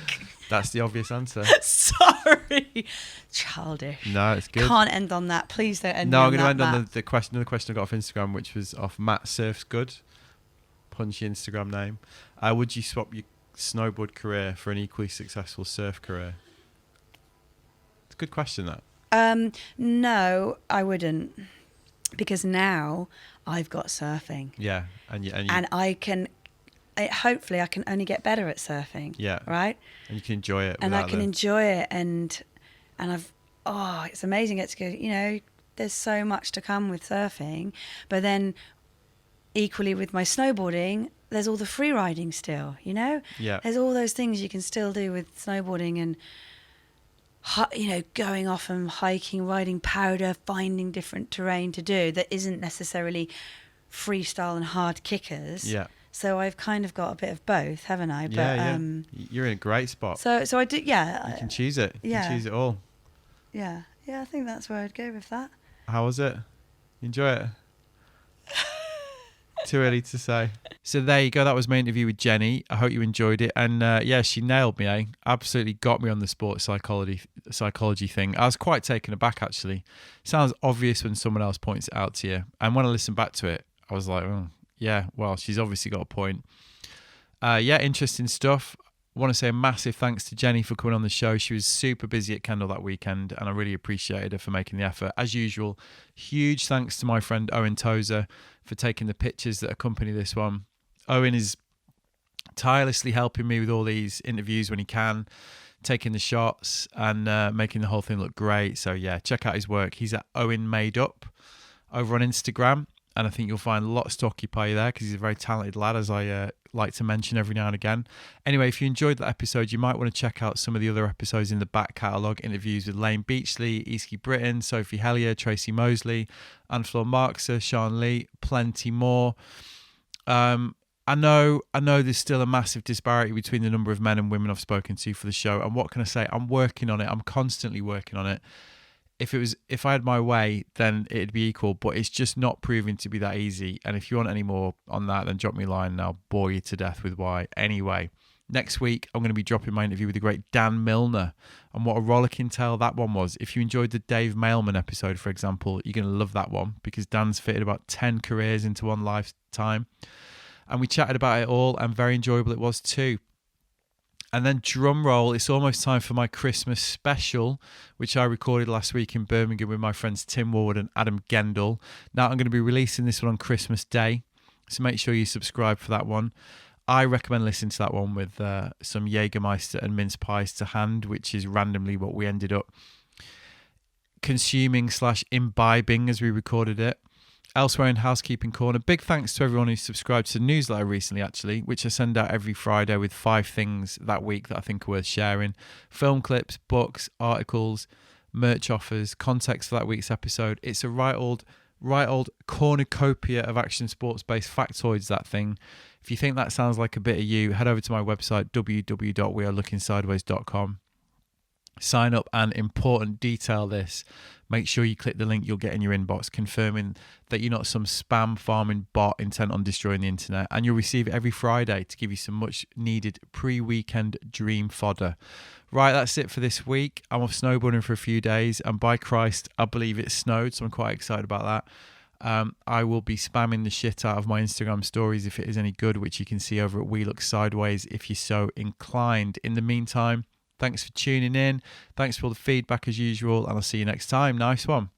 That's the obvious answer. Sorry. Childish. No, it's good. Can't end on that. Please don't end on that. No, I'm going to end on the question. Another question I got off Instagram, which was off Matt Surfs Good. Punchy Instagram name. Would you swap your snowboard career for an equally successful surf career? It's a good question, that. No, I wouldn't. Because now I've got surfing. Yeah. And I can... hopefully I can only get better at surfing. Yeah. Right? And you can enjoy it. And I can enjoy it, and it's amazing. It's good. There's so much to come with surfing, but then equally with my snowboarding, there's all the free riding still, Yeah. There's all those things you can still do with snowboarding, and going off and hiking, riding powder, finding different terrain to do that isn't necessarily freestyle and hard kickers. Yeah. So I've kind of got a bit of both, haven't I? Yeah, you're in a great spot. So I do, yeah. You can choose it. You can choose it all. Yeah. Yeah, I think that's where I'd go with that. How was it? Enjoy it? Too early to say. So there you go. That was my interview with Jenny. I hope you enjoyed it. And she nailed me, eh? Absolutely got me on the sports psychology thing. I was quite taken aback, actually. Sounds obvious when someone else points it out to you. And when I listened back to it, I was like, oh, yeah, well, she's obviously got a point. Interesting stuff. I want to say a massive thanks to Jenny for coming on the show. She was super busy at Kendal that weekend, and I really appreciated her for making the effort. As usual, huge thanks to my friend Owen Tozer for taking the pictures that accompany this one. Owen is tirelessly helping me with all these interviews when he can, taking the shots and making the whole thing look great. So yeah, check out his work. He's at Owen Made Up over on Instagram. And I think you'll find lots to occupy you there because he's a very talented lad, as I like to mention every now and again. Anyway, if you enjoyed that episode, you might want to check out some of the other episodes in the back catalogue. Interviews with Lane Beachley, Easky Britton, Sophie Hellier, Tracy Mosley, Anne-Fleur Marxer, Sean Lee, plenty more. I know there's still a massive disparity between the number of men and women I've spoken to for the show. And what can I say? I'm working on it. I'm constantly working on it. If I had my way, then it'd be equal, but it's just not proving to be that easy. And if you want any more on that, then drop me a line and I'll bore you to death with why. Anyway, next week, I'm going to be dropping my interview with the great Dan Milner, and what a rollicking tale that one was. If you enjoyed the Dave Mailman episode, for example, you're going to love that one because Dan's fitted about 10 careers into one lifetime. And we chatted about it all, and very enjoyable it was too. And then drum roll, it's almost time for my Christmas special, which I recorded last week in Birmingham with my friends Tim Ward and Adam Gendel. Now I'm going to be releasing this one on Christmas Day, so make sure you subscribe for that one. I recommend listening to that one with some Jägermeister and mince pies to hand, which is randomly what we ended up consuming/imbibing as we recorded it. Elsewhere in Housekeeping Corner, big thanks to everyone who subscribed to the newsletter recently, actually, which I send out every Friday with 5 things that week that I think are worth sharing. Film clips, books, articles, merch offers, context for that week's episode. It's a right old cornucopia of action sports-based factoids, that thing. If you think that sounds like a bit of you, head over to my website, www.wearelookinsideways.com. Sign up, and important detail this. Make sure you click the link you'll get in your inbox, confirming that you're not some spam farming bot intent on destroying the internet. And you'll receive it every Friday to give you some much needed pre-weekend dream fodder. Right, that's it for this week. I'm off snowboarding for a few days, and by Christ, I believe it snowed, so I'm quite excited about that. I will be spamming the shit out of my Instagram stories if it is any good, which you can see over at We Look Sideways if you're so inclined. In the meantime, thanks for tuning in. Thanks for all the feedback as usual, and I'll see you next time. Nice one.